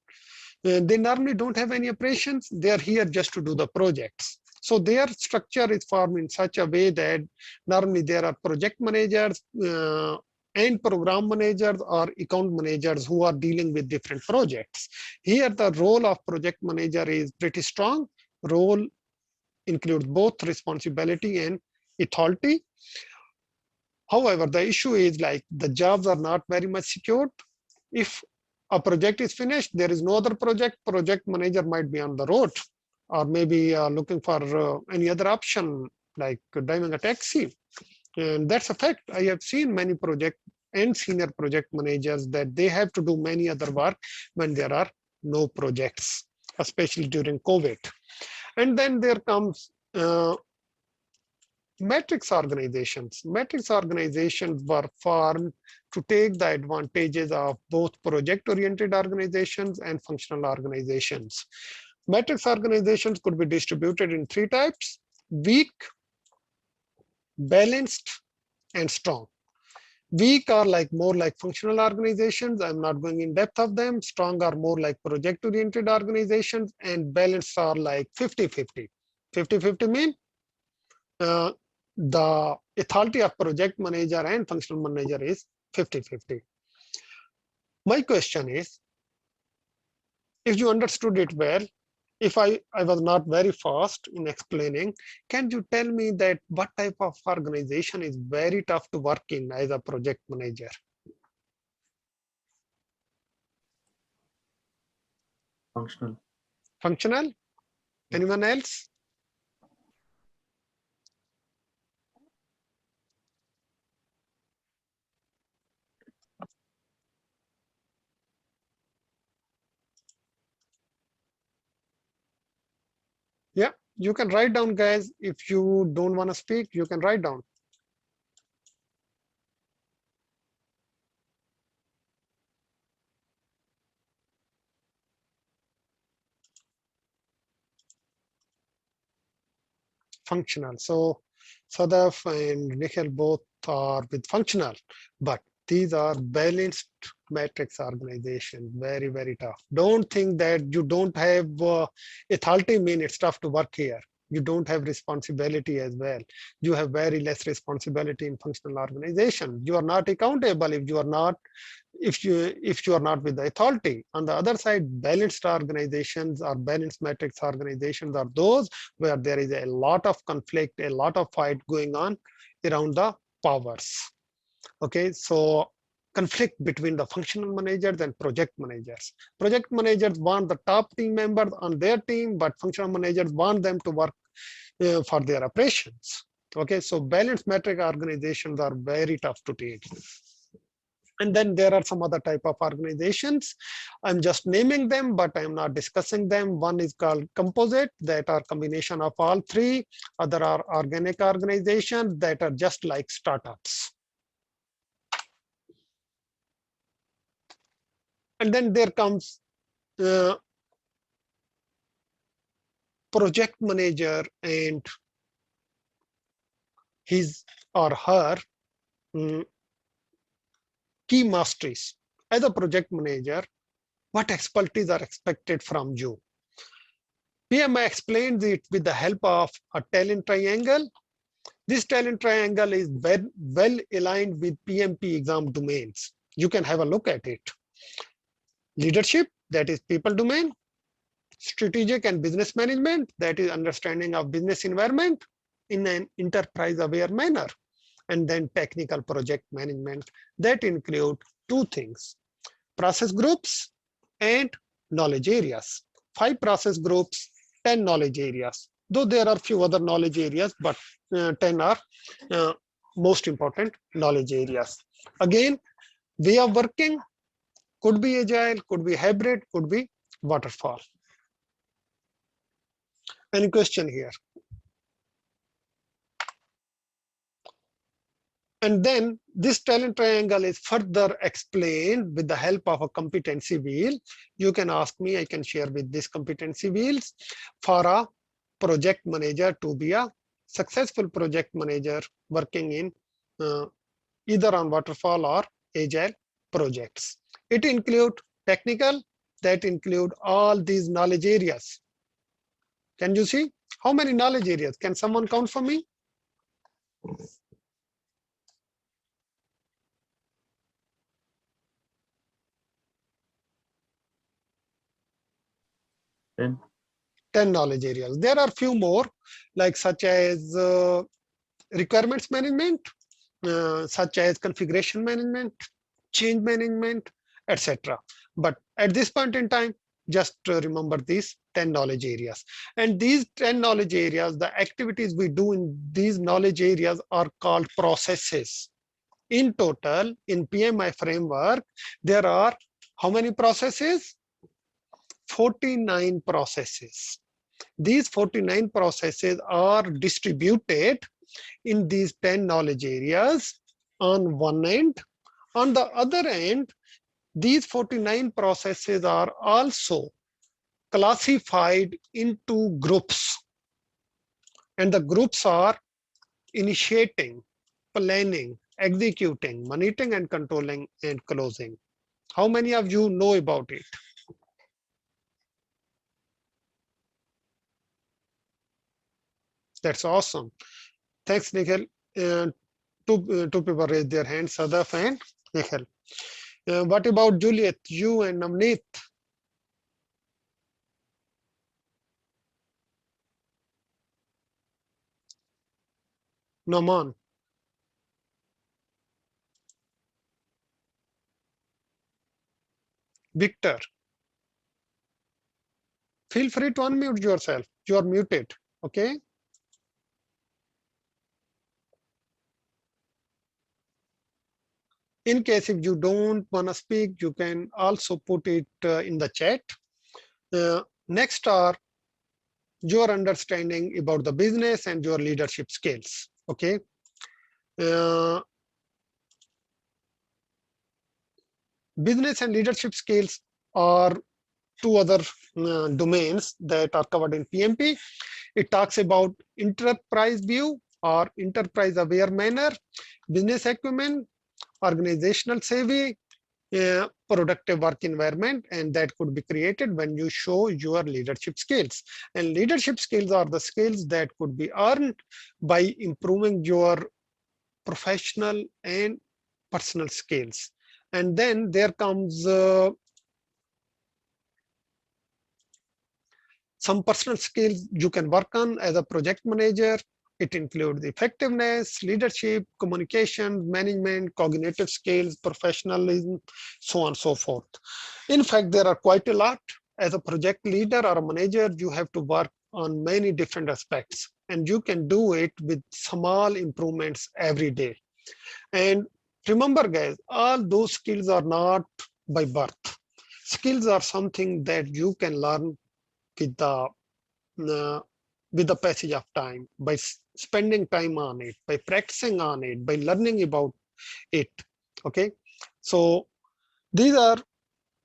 A: They normally don't have any operations. They are here just to do the projects. So their structure is formed in such a way that normally there are project managers and program managers or account managers who are dealing with different projects. Here, the role of project manager is pretty strong. Role includes both responsibility and authority. However, the issue is like the jobs are not very much secured. If a project is finished, there is no other project, project manager might be on the road or maybe looking for any other option like driving a taxi. And that's a fact. I have seen many project and senior project managers that they have to do many other work when there are no projects, especially during COVID. And then there comes matrix organizations. Matrix organizations were formed to take the advantages of both project-oriented organizations and functional organizations. Matrix organizations could be distributed in three types: weak, balanced, and strong. Weak are like more like functional organizations. I'm not going in depth of them. Strong are more like project-oriented organizations, and balanced are like 50-50. 50-50 mean the authority of project manager and functional manager is 50-50. My question is, if you understood it well, if I was not very fast in explaining, can you tell me that what type of organization is very tough to work in as a project manager?
D: Functional.
A: Functional? Anyone else? Yeah, you can write down, guys. If you don't want to speak, you can write down. Functional. So Sadaf and Nikhil both are with functional, but these are balanced matrix organization. Very, very tough. Don't think that you don't have authority mean it's tough to work here. You don't have responsibility as well. You have very less responsibility in functional organization. You are not accountable if you are not with the authority. On the other side, balanced organizations or balanced matrix organizations are those where there is a lot of conflict, a lot of fight going on around the powers. Okay, so conflict between the functional managers and project managers. Project managers want the top team members on their team, but functional managers want them to work for their operations. Okay, so balanced matrix organizations are very tough to take. And then there are some other type of organizations. I'm just naming them, but I'm not discussing them. One is called composite, that are combination of all three. Other are organic organizations that are just like startups. And then there comes project manager and his or her key masteries. As a project manager, what expertise are expected from you? PMI explains it with the help of a talent triangle. This talent triangle is well aligned with PMP exam domains. You can have a look at it. Leadership, that is people domain. Strategic and business management, that is understanding of business environment in an enterprise aware manner. And then technical project management, that include two things: process groups and knowledge areas. 5 process groups, 10 knowledge areas. Though there are few other knowledge areas, but 10 are most important knowledge areas. Again, way of working could be agile, could be hybrid, could be waterfall. Any question here? And then this talent triangle is further explained with the help of a competency wheel. You can ask me, I can share with this competency wheels for a project manager to be a successful project manager working in either on waterfall or agile projects. It includes technical, that include all these knowledge areas. Can you see how many knowledge areas? Can someone count for me? 10 knowledge areas. There are few more, like such as requirements management, such as configuration management, change management, etc. But at this point in time, just remember these 10 knowledge areas. And these 10 knowledge areas, the activities we do in these knowledge areas are called processes. In total, in PMI framework, there are how many processes? 49 processes. These 49 processes are distributed in these 10 knowledge areas on one end. On the other end, these 49 processes are also classified into groups. And the groups are initiating, planning, executing, monitoring and controlling, and closing. How many of you know about it? That's awesome. Thanks, Nikhil. Two people raised their hands, Sadaf and Nikhil. What about Juliet, you and Navneet? Naman. Victor. Feel free to unmute yourself. You are muted. Okay. In case if you don't want to speak, you can also put it in the chat. Next are your understanding about the business and your leadership skills. Okay. Business and leadership skills are two other domains that are covered in PMP. It talks about enterprise view or enterprise aware manner, business acumen, organizational savvy, productive work environment, and that could be created when you show your leadership skills. And leadership skills are the skills that could be earned by improving your professional and personal skills. And then there comes some personal skills you can work on as a project manager. It includes effectiveness, leadership, communication, management, cognitive skills, professionalism, so on and so forth. In fact, there are quite a lot. As a project leader or a manager, you have to work on many different aspects, and you can do it with small improvements every day. And remember, guys, all those skills are not by birth. Skills are something that you can learn with the passage of time, by spending time on it, by practicing on it, by learning about it. Okay, so these are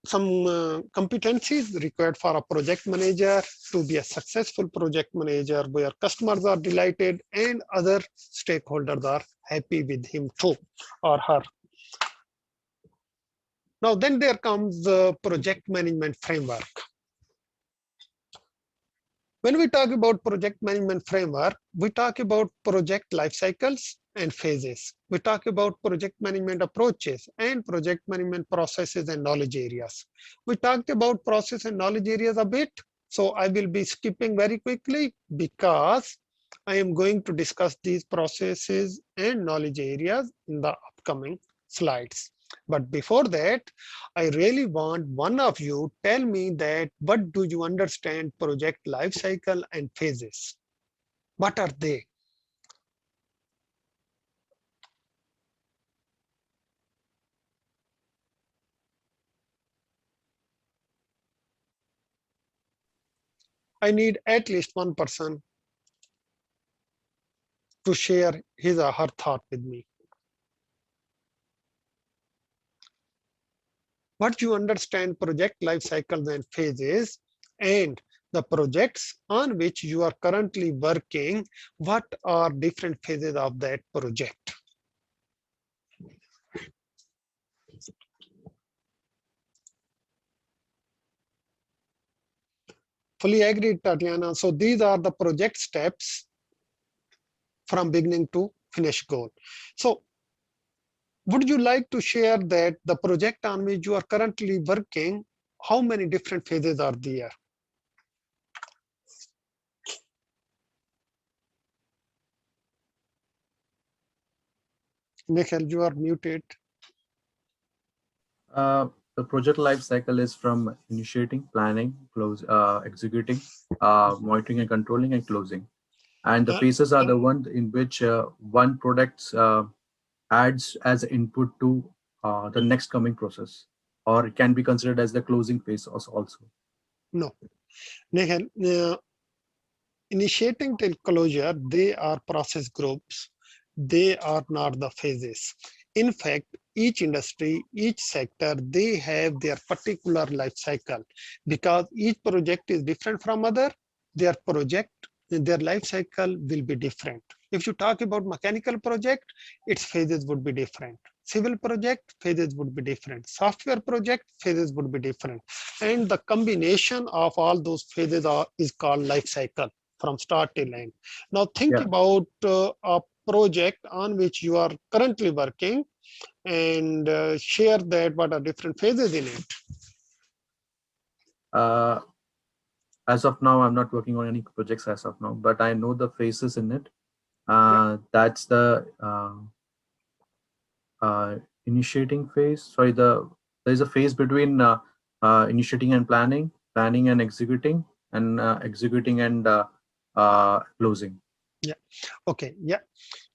A: some competencies required for a project manager to be a successful project manager, where customers are delighted and other stakeholders are happy with him too or her. Now then there comes the project management framework. When we talk about project management framework, we talk about project life cycles and phases. We talk about project management approaches and project management processes and knowledge areas. We talked about process and knowledge areas a bit, so I will be skipping very quickly because I am going to discuss these processes and knowledge areas in the upcoming slides. But before that, I really want one of you tell me that what do you understand project life cycle and phases? What are they? I need at least one person to share his or her thought with me. What you understand project life cycles and phases, and the projects on which you are currently working, what are different phases of that project? Fully agreed, Tatiana. So these are the project steps from beginning to finish goal. So would you like to share that the project on which you are currently working, how many different phases are there? Nikhil, you are muted.
D: The project life cycle is from initiating, planning, executing, monitoring and controlling, and closing. And the phases are the ones in which one product adds as input to the next coming process, or it can be considered as the closing phase also.
A: No, Nikhil, initiating till closure, they are process groups. They are not the phases. In fact, each industry, each sector, they have their particular life cycle, because each project is different from other. Their life cycle will be different. If you talk about mechanical project, its phases would be different. Civil project, phases would be different. Software project, phases would be different. And the combination of all those phases is called life cycle from start till end. Now think about a project on which you are currently working, and share that what are different phases in it.
D: As of now, I'm not working on any projects as of now, but I know the phases in it. That's the initiating phase. Sorry, there's a phase between initiating and planning and executing, and executing and closing.
A: Yeah. Okay. Yeah,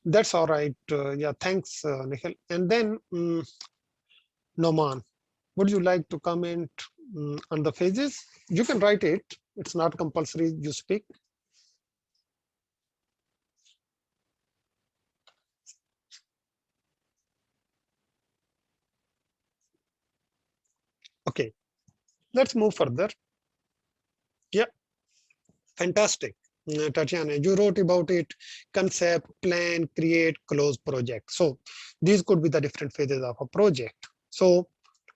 A: that's all right. Yeah. Thanks, Nikhil. And then Noman, would you like to comment on the phases? You can write it. It's not compulsory you speak. Okay, let's move further. Yeah, fantastic. Tatiana, you wrote about it: concept, plan, create, close, project. So these could be the different phases of a project. So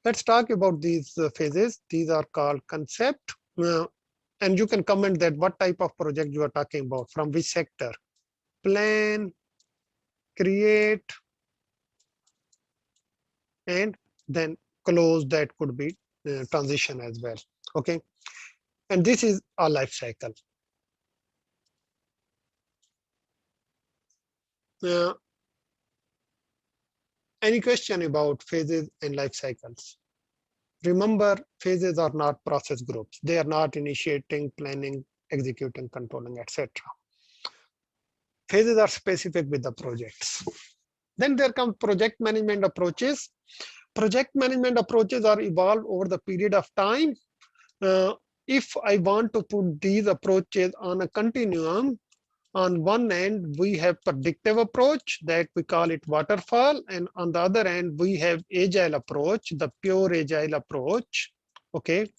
A: let's talk about these phases. These are called concept. And you can comment that what type of project you are talking about, from which sector. Plan, create, and then close. That could be transition as well. Okay, and this is a life cycle. Any question about phases and life cycles? Remember, phases are not process groups. They are not initiating, planning, executing, controlling, etc. Phases are specific with the projects. Then there come project management approaches. Project management approaches are evolved over the period of time. If I want to put these approaches on a continuum, on one end, we have predictive approach that we call it waterfall. And on the other end, we have agile approach, the pure agile approach. Okay.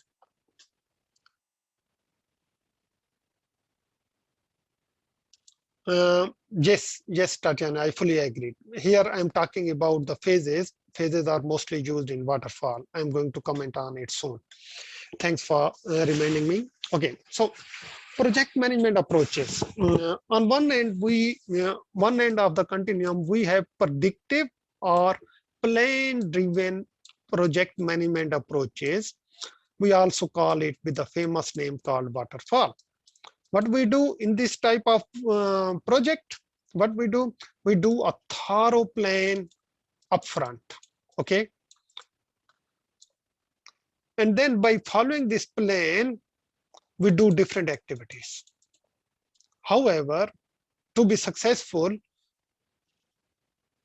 A: Yes, Tatiana, I fully agree. Here I'm talking about the phases. Phases are mostly used in waterfall. I'm going to comment on it soon. Thanks for reminding me. Okay, so project management approaches. On one end, one end of the continuum, we have predictive or plan-driven project management approaches. We also call it with the famous name called waterfall. What we do in this type of project, we do a thorough plan upfront. Okay. And then by following this plan, we do different activities. However, to be successful,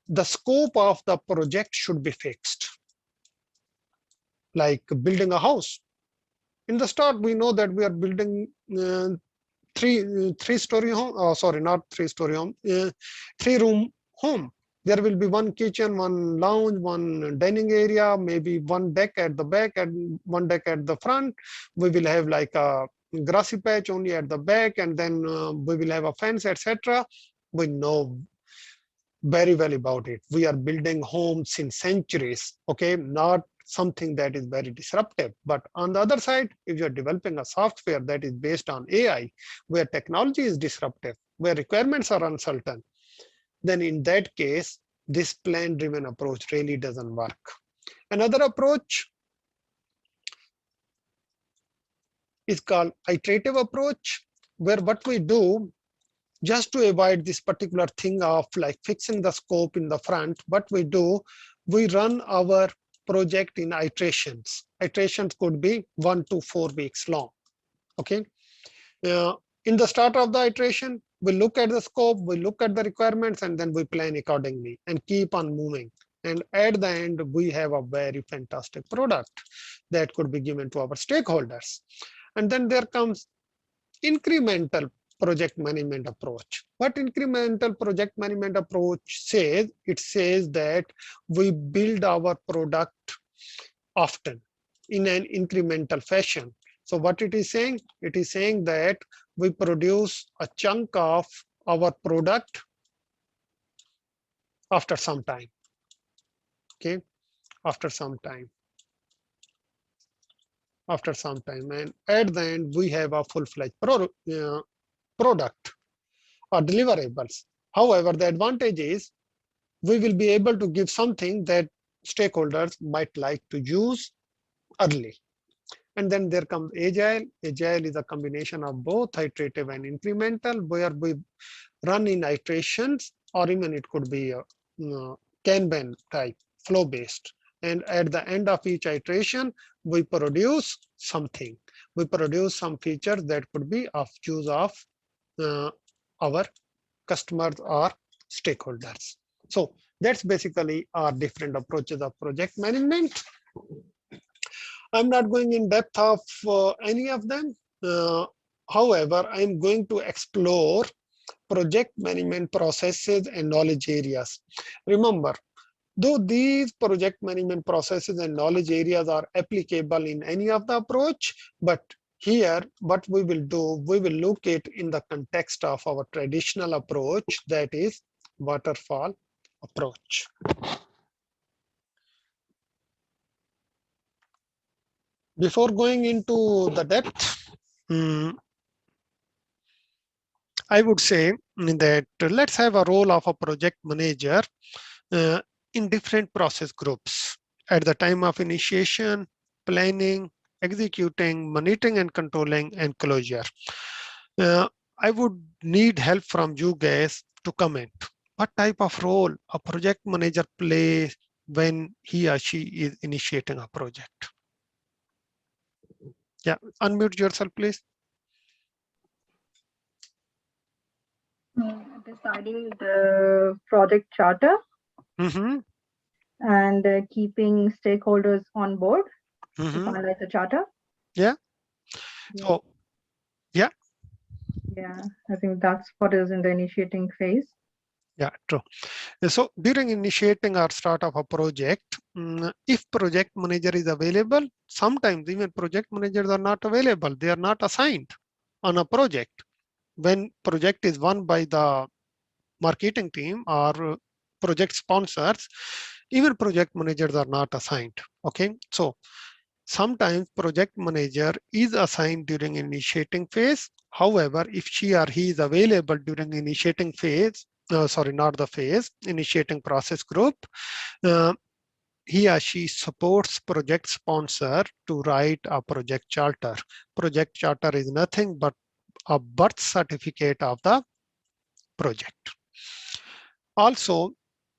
A: the scope of the project should be fixed. Like building a house. In the start, we know that we are building three-story home. Sorry, not three-story home. 3-room home. There will be one kitchen, one lounge, one dining area, maybe one deck at the back and one deck at the front. We will have like a grassy patch only at the back, and then we will have a fence, etc. We know very well about it. We are building homes in centuries, okay, not something that is very disruptive. But on the other side, if you're developing a software that is based on AI, where technology is disruptive, where requirements are uncertain, then in that case, this plan-driven approach really doesn't work. Another approach is called iterative approach, where what we do, just to avoid this particular thing of like fixing the scope in the front, what we do, we run our project in iterations. Iterations could be 1 to 4 weeks long. Okay. In the start of the iteration, we look at the scope, we look at the requirements, and then we plan accordingly and keep on moving. And at the end, we have a very fantastic product that could be given to our stakeholders. And then there comes incremental project management approach. What incremental project management approach says? It says that we build our product often in an incremental fashion. So what it is saying? It is saying that we produce a chunk of our product after some time. Okay, after some time. After some time, and at the end, we have a full-fledged product or deliverables. However, the advantage is we will be able to give something that stakeholders might like to use early. And then there comes agile. Agile is a combination of both iterative and incremental, where we run in iterations, or even it could be a Kanban type, flow based. And at the end of each iteration, we produce something. We produce some features that could be of use of our customers or stakeholders. So that's basically our different approaches of project management. I'm not going in depth of any of them. However, I'm going to explore project management processes and knowledge areas. Remember, though these project management processes and knowledge areas are applicable in any of the approach, but here what we will do, we will look at in the context of our traditional approach, that is waterfall approach. Before going into the depth, I would say that let's have a role of a project manager in different process groups at the time of initiation, planning, executing, monitoring and controlling, and closure. I would need help from you guys to comment. What type of role a project manager plays when he or she is initiating a project? Yeah, unmute yourself, please.
B: Deciding the project charter and keeping stakeholders on board to finalize the charter.
A: Yeah. So, yeah.
B: Yeah, I think that's what is in the initiating phase.
A: Yeah, true. So during initiating or start of a project, if project manager is available, sometimes even project managers are not available. They are not assigned on a project. When project is won by the marketing team or project sponsors, even project managers are not assigned. Okay, so sometimes project manager is assigned during initiating phase. However, if she or he is available during initiating phase, sorry, not the phase, initiating process group, he or she supports project sponsor to write a project charter. Project charter is nothing but a birth certificate of the project. Also,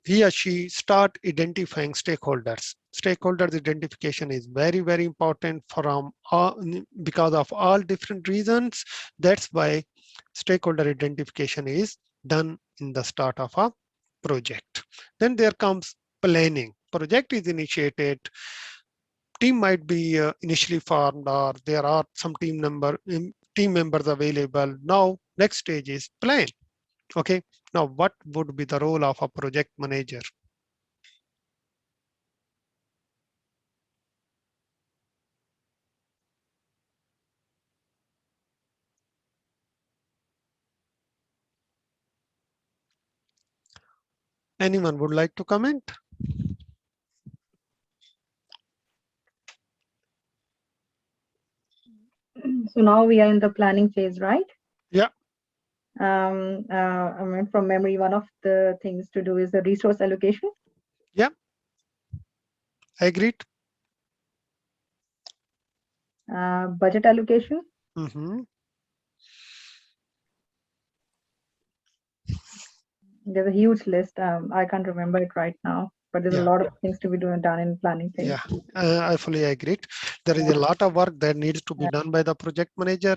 A: he or she start identifying stakeholders. Stakeholders identification is very, very important from because of all different reasons. That's why stakeholder identification is done in the start of a project. Then there comes planning. Project is initiated. Team might be initially formed, or there are some team members available. Now, next stage is plan. Okay. Now, what would be the role of a project manager? Anyone would like to comment?
B: So now we are in the planning phase, right?
A: Yeah.
B: I mean, from memory, one of the things to do is the resource allocation.
A: Yeah, I agreed.
B: Budget allocation. There's a huge list. I can't remember it right now, but there's a lot of things to be done in planning phase.
A: Yeah, I fully agree. There is a lot of work that needs to be done by the project manager.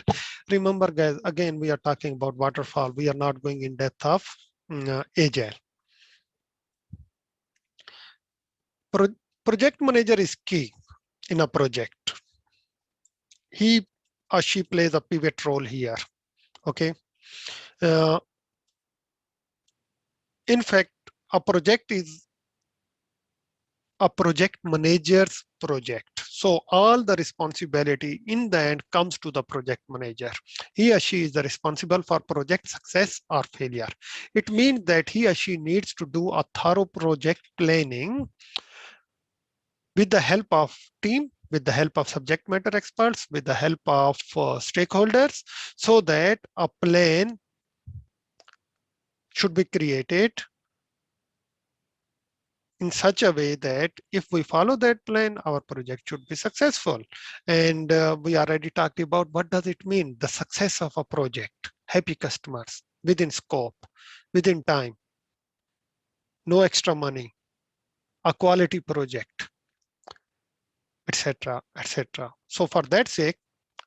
A: Remember, guys, again, we are talking about waterfall. We are not going in depth of agile. Project manager is key in a project. He or she plays a pivot role here. Okay. In fact, a project is a project manager's project. So all the responsibility in the end comes to the project manager. He or she is the responsible for project success or failure. It means that he or she needs to do a thorough project planning with the help of team, with the help of subject matter experts, with the help of stakeholders, so that a plan should be created in such a way that if we follow that plan, our project should be successful. And we already talked about what does it mean, the success of a project, happy customers, within scope, within time, no extra money, a quality project, etc., etc. So for that sake,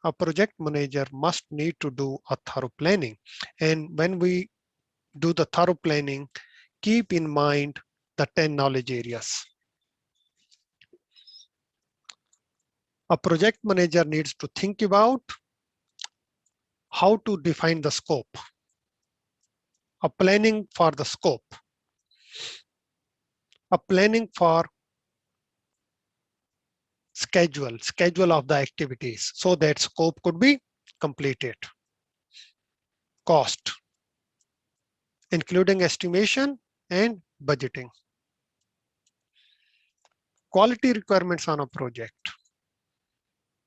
A: a project manager must need to do a thorough planning. And when we do the thorough planning, keep in mind the 10 knowledge areas. A project manager needs to think about how to define the scope, a planning for the scope, a planning for schedule of the activities so that scope could be completed, cost, including estimation and budgeting, quality requirements on a project.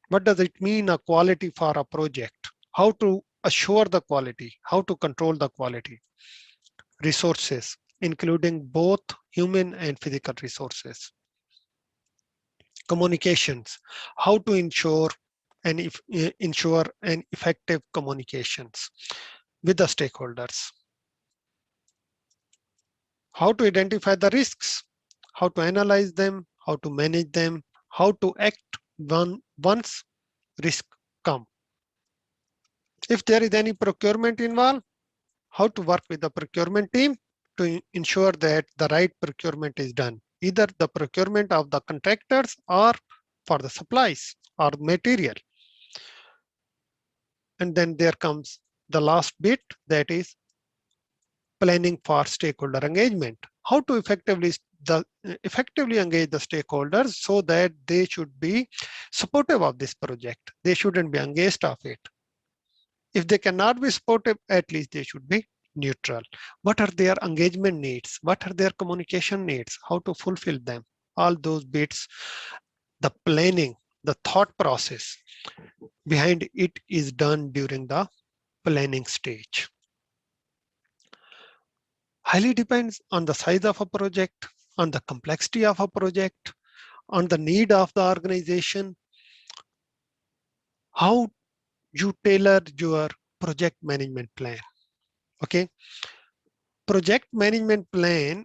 A: What does it mean, a quality for a project? How to assure the quality, how to control the quality, resources, including both human and physical resources, communications, how to ensure an effective communications with the stakeholders, how to identify the risks, how to analyze them, how to manage them, how to act once risk come. If there is any procurement involved, how to work with the procurement team to ensure that the right procurement is done, either the procurement of the contractors or for the supplies or material. And then there comes the last bit, that is planning for stakeholder engagement. How to effectively engage the stakeholders so that they should be supportive of this project. They shouldn't be against of it. If they cannot be supportive, at least they should be neutral. What are their engagement needs? What are their communication needs? How to fulfill them? All those bits, the planning, the thought process behind it is done during the planning stage. Highly depends on the size of a project, on the complexity of a project, on the need of the organization, how you tailor your project management plan. Okay, project management plan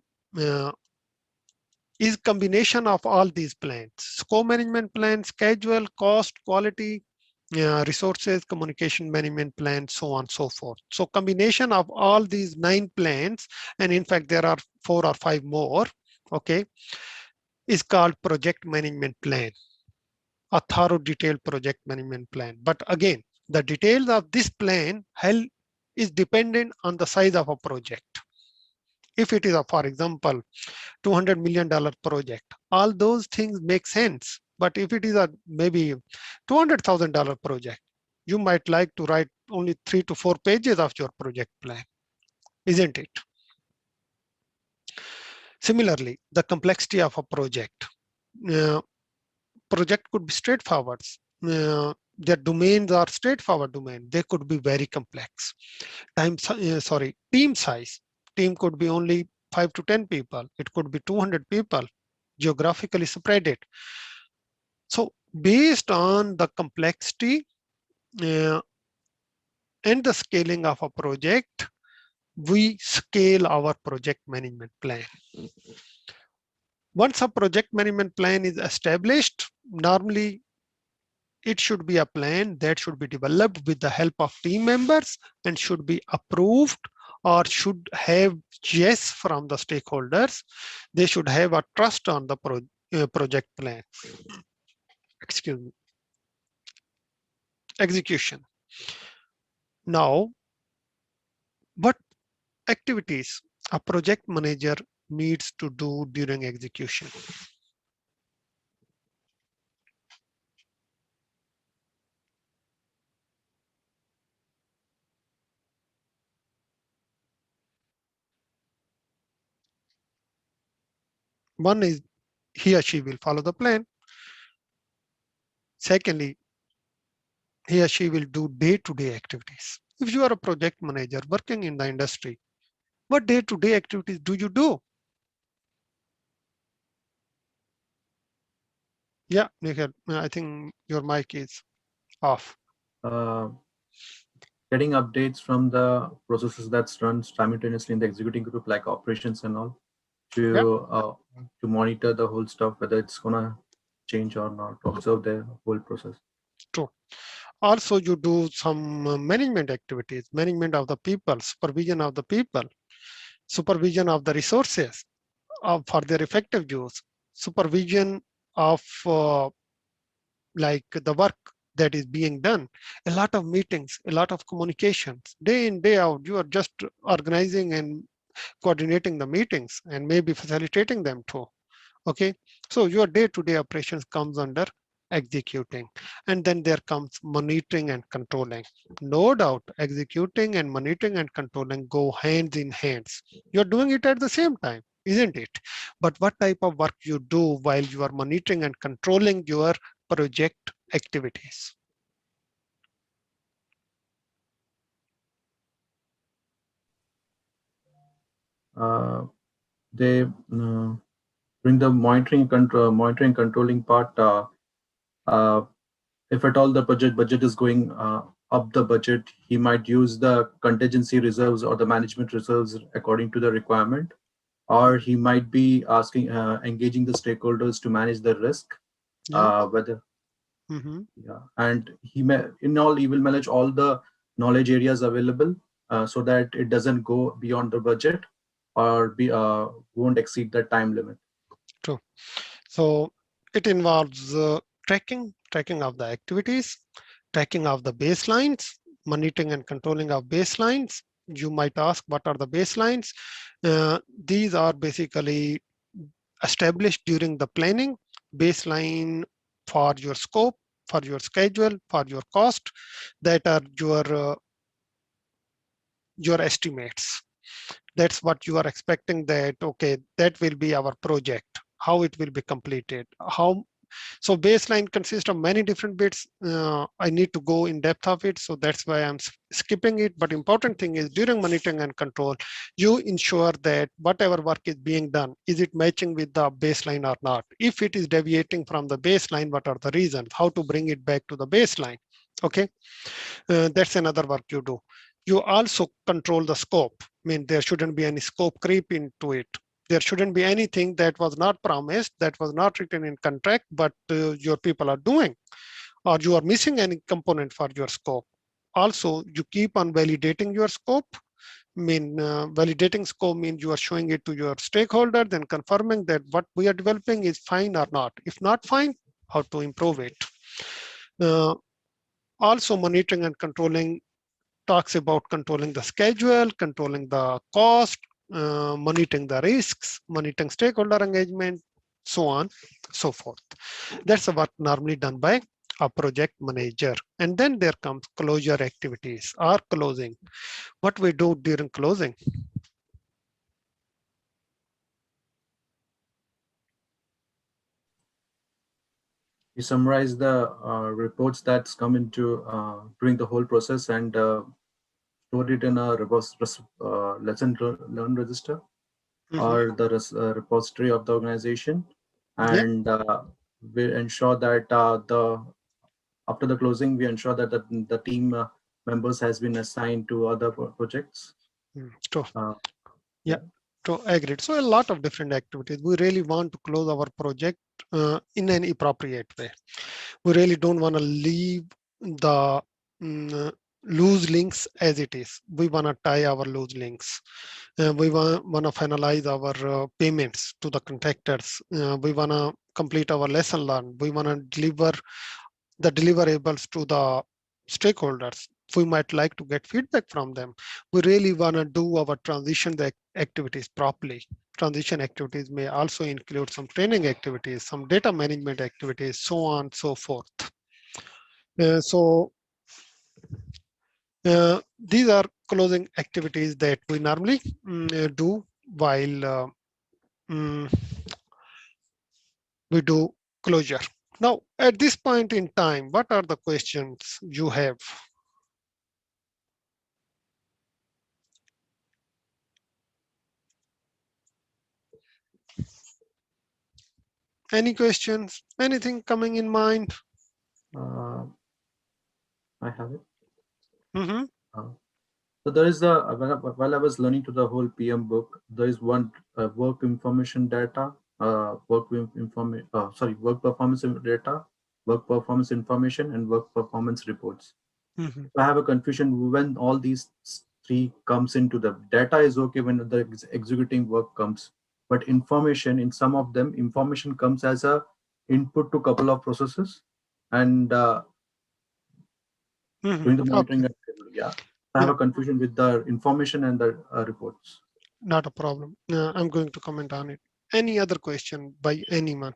A: is combination of all these plans: scope management plan, schedule, cost, quality, resources, communication management plan, so on and so forth. So combination of all these 9 plans, and in fact there are 4 or 5 more, okay, is called project management plan, a thorough detailed project management plan. But again, the details of this plan is dependent on the size of a project. If it is a, for example, $200 million project, all those things make sense. But if it is a maybe $200,000 project, you might like to write only 3 to 4 pages of your project plan, isn't it? Similarly, the complexity of a project. Project could be straightforward. Their domains are straightforward domain. They could be very complex. Team size. Team could be only 5 to 10 people. It could be 200 people, geographically spread. So based on the complexity and the scaling of a project, we scale our project management plan. Once a project management plan is established, normally it should be a plan that should be developed with the help of team members and should be approved or should have yes from the stakeholders. They should have a trust on the project plan. Excuse me. Execution. Now, what activities a project manager needs to do during execution? One is he or she will follow the plan. Secondly, he or she will do day-to-day activities. If you are a project manager working in the industry, what day-to-day activities do you do? Yeah, Nikhil, I think your mic is off.
D: Uh, Getting updates from the processes that's run simultaneously in the executing group, like operations and all, to monitor the whole stuff, whether it's gonna change or not, observe the whole process.
A: True. Also, you do some management activities, management of the people, supervision of the people, supervision of the resources for their effective use, supervision of like the work that is being done, a lot of meetings, a lot of communications, day in, day out. You are just organizing and coordinating the meetings and maybe facilitating them too. Okay, so your day-to-day operations comes under executing, and then there comes monitoring and controlling. No doubt, executing and monitoring and controlling go hands in hands. You're doing it at the same time, isn't it? But what type of work you do while you are monitoring and controlling your project activities?
D: They during the monitoring controlling part, if at all the budget is going up the budget, he might use the contingency reserves or the management reserves according to the requirement, or he might be asking engaging the stakeholders to manage the risk.
A: Yeah.
D: Whether
A: Mm-hmm.
D: yeah, and he will manage all the knowledge areas available, so that it doesn't go beyond the budget or won't exceed the time limit.
A: True. So it involves tracking of the activities, tracking of the baselines, monitoring and controlling of baselines. You might ask, what are the baselines? These are basically established during the planning, baseline for your scope, for your schedule, for your cost, that are your estimates. That's what you are expecting, that okay, that will be our project, how it will be completed, how. So baseline consists of many different bits. I need to go in depth of it, so that's why I'm skipping it. But important thing is, during monitoring and control, you ensure that whatever work is being done, is it matching with the baseline or not? If it is deviating from the baseline, what are the reasons? How to bring it back to the baseline? Okay, that's another work you do. You also control the scope. I mean, there shouldn't be any scope creep into it. There shouldn't be anything that was not promised, that was not written in contract, but your people are doing, or you are missing any component for your scope. Also, you keep on validating your scope. I mean, validating scope means you are showing it to your stakeholder, then confirming that what we are developing is fine or not. If not fine, how to improve it. Also, monitoring and controlling talks about controlling the schedule, controlling the cost, monitoring the risks, monitoring stakeholder engagement, so on, so forth. That's the work normally done by a project manager. And then there comes closure activities or closing. What we do during closing?
D: We summarize the reports that's come into during the whole process and store it in a lesson learn register or the repository of the organization,
A: Yeah.
D: and we ensure that after the closing, we ensure that the team members has been assigned to other projects.
A: True.
D: Uh,
A: Yeah. To agreed. So a lot of different activities. We really want to close our project in an appropriate way. We really don't want to leave the loose links as it is. We want to tie our loose links. We want to finalize our payments to the contractors. We want to complete our lesson learned. We want to deliver the deliverables to the stakeholders. We might like to get feedback from them. We really want to do our transition activities properly. Transition activities may also include some training activities, some data management activities, so on and so forth. These are closing activities that we normally do while we do closure. Now, at this point in time, what are the questions you have? Any questions? Anything coming in mind?
D: I have it.
A: Mm-hmm.
D: So there is the while I was learning to the whole PM book, there is one work information data, work performance data, work performance information, and work performance reports.
A: Mm-hmm.
D: I have a confusion when all these three comes into the data is okay when the executing work comes, but information in some of them, information comes as a input to couple of processes and doing the monitoring.
A: Okay.
D: Yeah, I have a confusion with the information and the reports.
A: Not a problem. I'm going to comment on it. Any other question by anyone?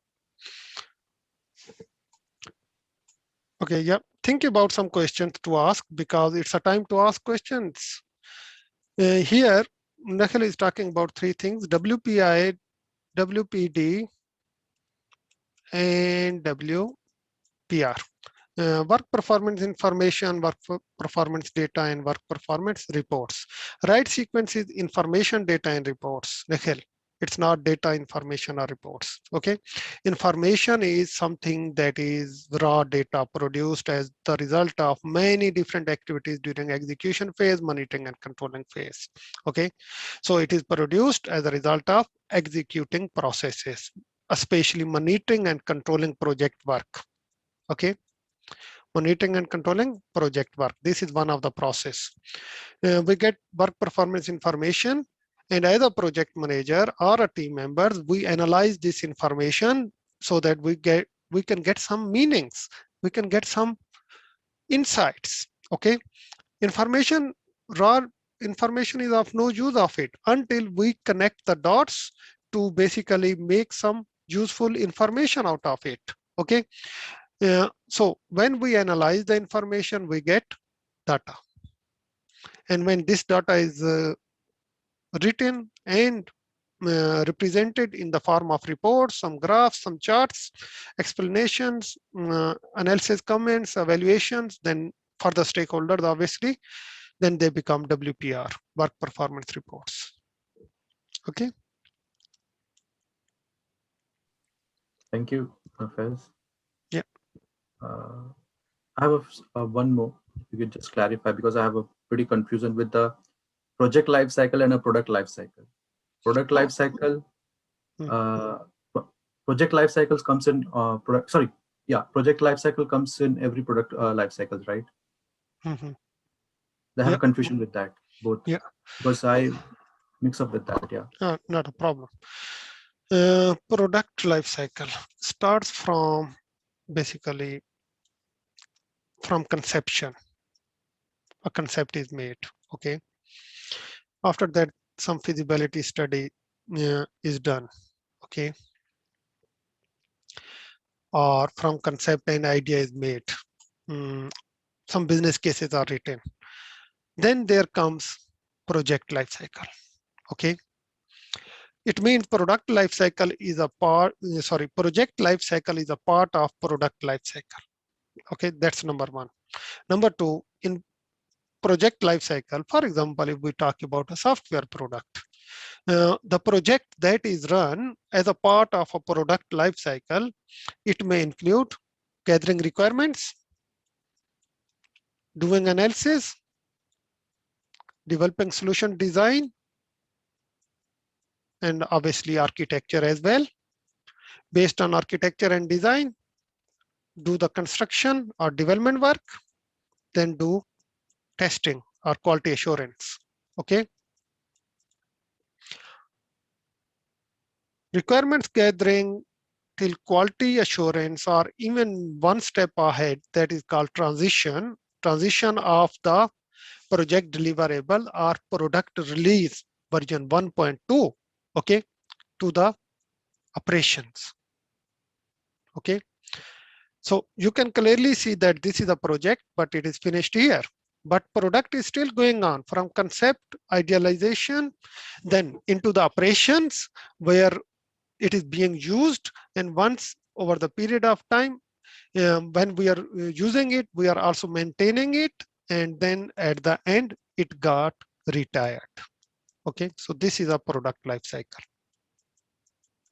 A: Okay, yeah. Think about some questions to ask because it's a time to ask questions. Here, 𝗏𝗃 is talking about three things: WPI, WPD, and WPR. Work performance information, work performance data, and work performance reports. Right sequence is information, data, and reports. 𝗏𝗃. It's not data, information, or reports. Okay. Information is something that is raw data produced as the result of many different activities during execution phase, monitoring, and controlling phase. Okay. So it is produced as a result of executing processes, especially monitoring and controlling project work. Okay. Monitoring and controlling project work. This is one of the process. We get work performance information, and as a project manager or a team member, we analyze this information so that we can get some meanings. We can get some insights. Okay, raw information is of no use of it until we connect the dots to basically make some useful information out of it. Okay. So when we analyze the information, we get data. And when this data is written and represented in the form of reports, some graphs, some charts, explanations, analysis, comments, evaluations, then for the stakeholders, obviously, then they become WPR, work performance reports. Okay.
D: Thank you, Faiz.
A: Yeah.
D: I have one more. You could just clarify because I have a pretty confusion with the project life cycle and a product life cycle. Product life cycle, project life cycles comes in project life cycle comes in every product life cycles, right?
A: Mm-hmm.
D: They have a confusion with that both.
A: Yeah.
D: Because I mix up with that. Yeah.
A: Not a problem. Product life cycle starts from basically from conception. A concept is made. Okay. After that, some feasibility study is done. Okay. Or from concept an idea is made. Some business cases are written. Then there comes project life cycle. Okay. It means product life cycle is a part, project life cycle is a part of product life cycle. Okay, that's number one. Number two, in project life cycle, for example, if we talk about a software product, the project that is run as a part of a product life cycle, it may include gathering requirements, doing analysis, developing solution design, and obviously architecture as well. Based on architecture and design, do the construction or development work, then do testing or quality assurance. Okay. Requirements gathering till quality assurance or even one step ahead, that is called transition of the project deliverable or product release version 1.2, okay, to the operations. Okay. So you can clearly see that this is a project, but it is finished here. But product is still going on from concept, idealization, then into the operations where it is being used. And once over the period of time, when we are using it, we are also maintaining it. And then at the end, it got retired. Okay, so this is a product life cycle.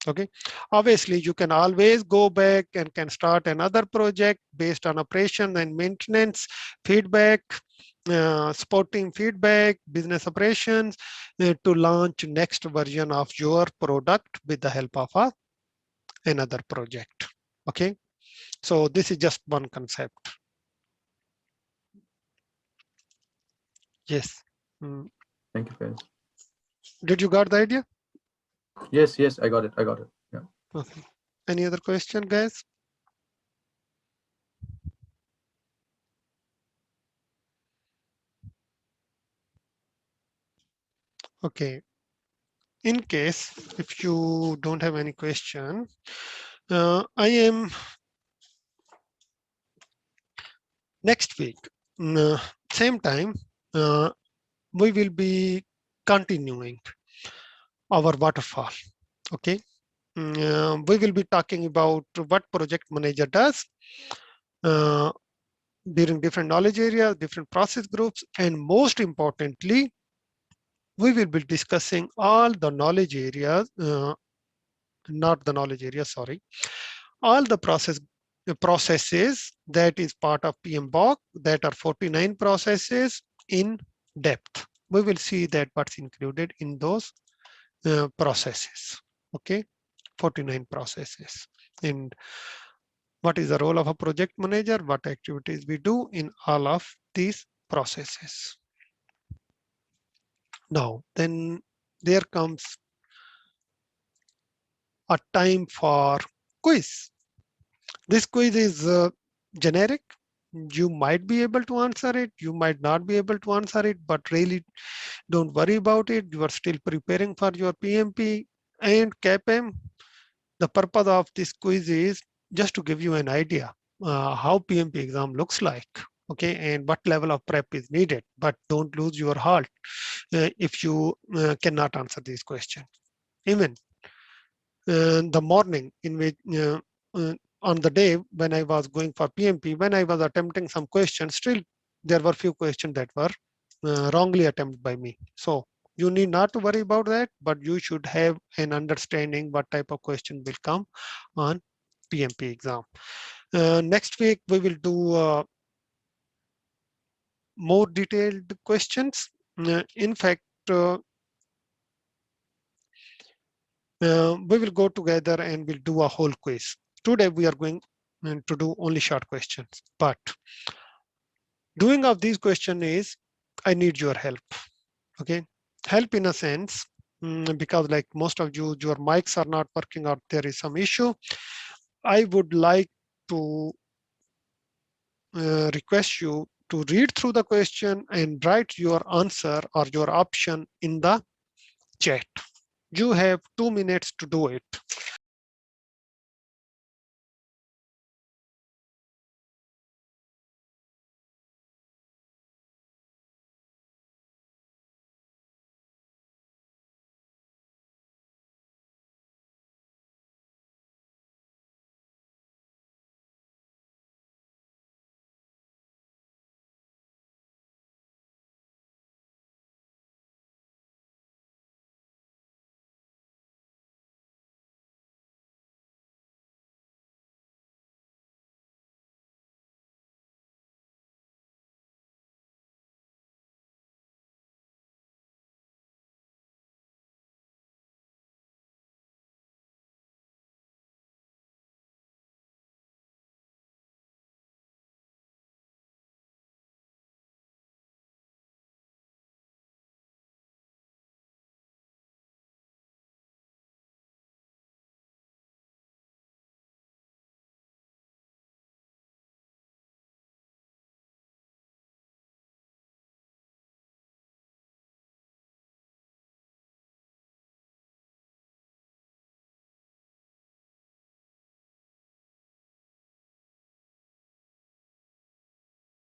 A: Okay, obviously you can always go back and can start another project based on operation and maintenance, feedback, supporting feedback, business operations to launch next version of your product with the help of another project. Okay, so this is just one concept. Yes.
D: Thank you, guys.
A: Did you got the idea?
D: Yes, yes, I got it. Yeah.
A: Okay. Any other question, guys? Okay. In case if you don't have any question, I am next week, same time, we will be continuing our waterfall. Okay. We will be talking about what project manager does during different knowledge areas, different process groups, and most importantly, we will be discussing all the knowledge areas, not the knowledge area, sorry, all the processes that is part of PMBOK, that are 49 processes in depth. We will see that what's included in those processes. Okay, 49 processes. And what is the role of a project manager, what activities we do in all of these processes. Now, then there comes a time for quiz. This quiz is generic. You might be able to answer it, you might not be able to answer it, but really don't worry about it. You are still preparing for your PMP and CAPM. The purpose of this quiz is just to give you an idea how PMP exam looks like, okay, and what level of prep is needed. But don't lose your heart if you cannot answer these questions. Even the morning in which on the day when I was going for PMP, when I was attempting some questions, still there were few questions that were wrongly attempted by me. So you need not to worry about that, but you should have an understanding what type of question will come on PMP exam. Next week, we will do more detailed questions. In fact, we will go together and we'll do a whole quiz. Today, we are going to do only short questions, but doing of these questions is, I need your help. Okay, help in a sense, because like most of you, your mics are not working or there is some issue. I would like to request you to read through the question and write your answer or your option in the chat. You have 2 minutes to do it.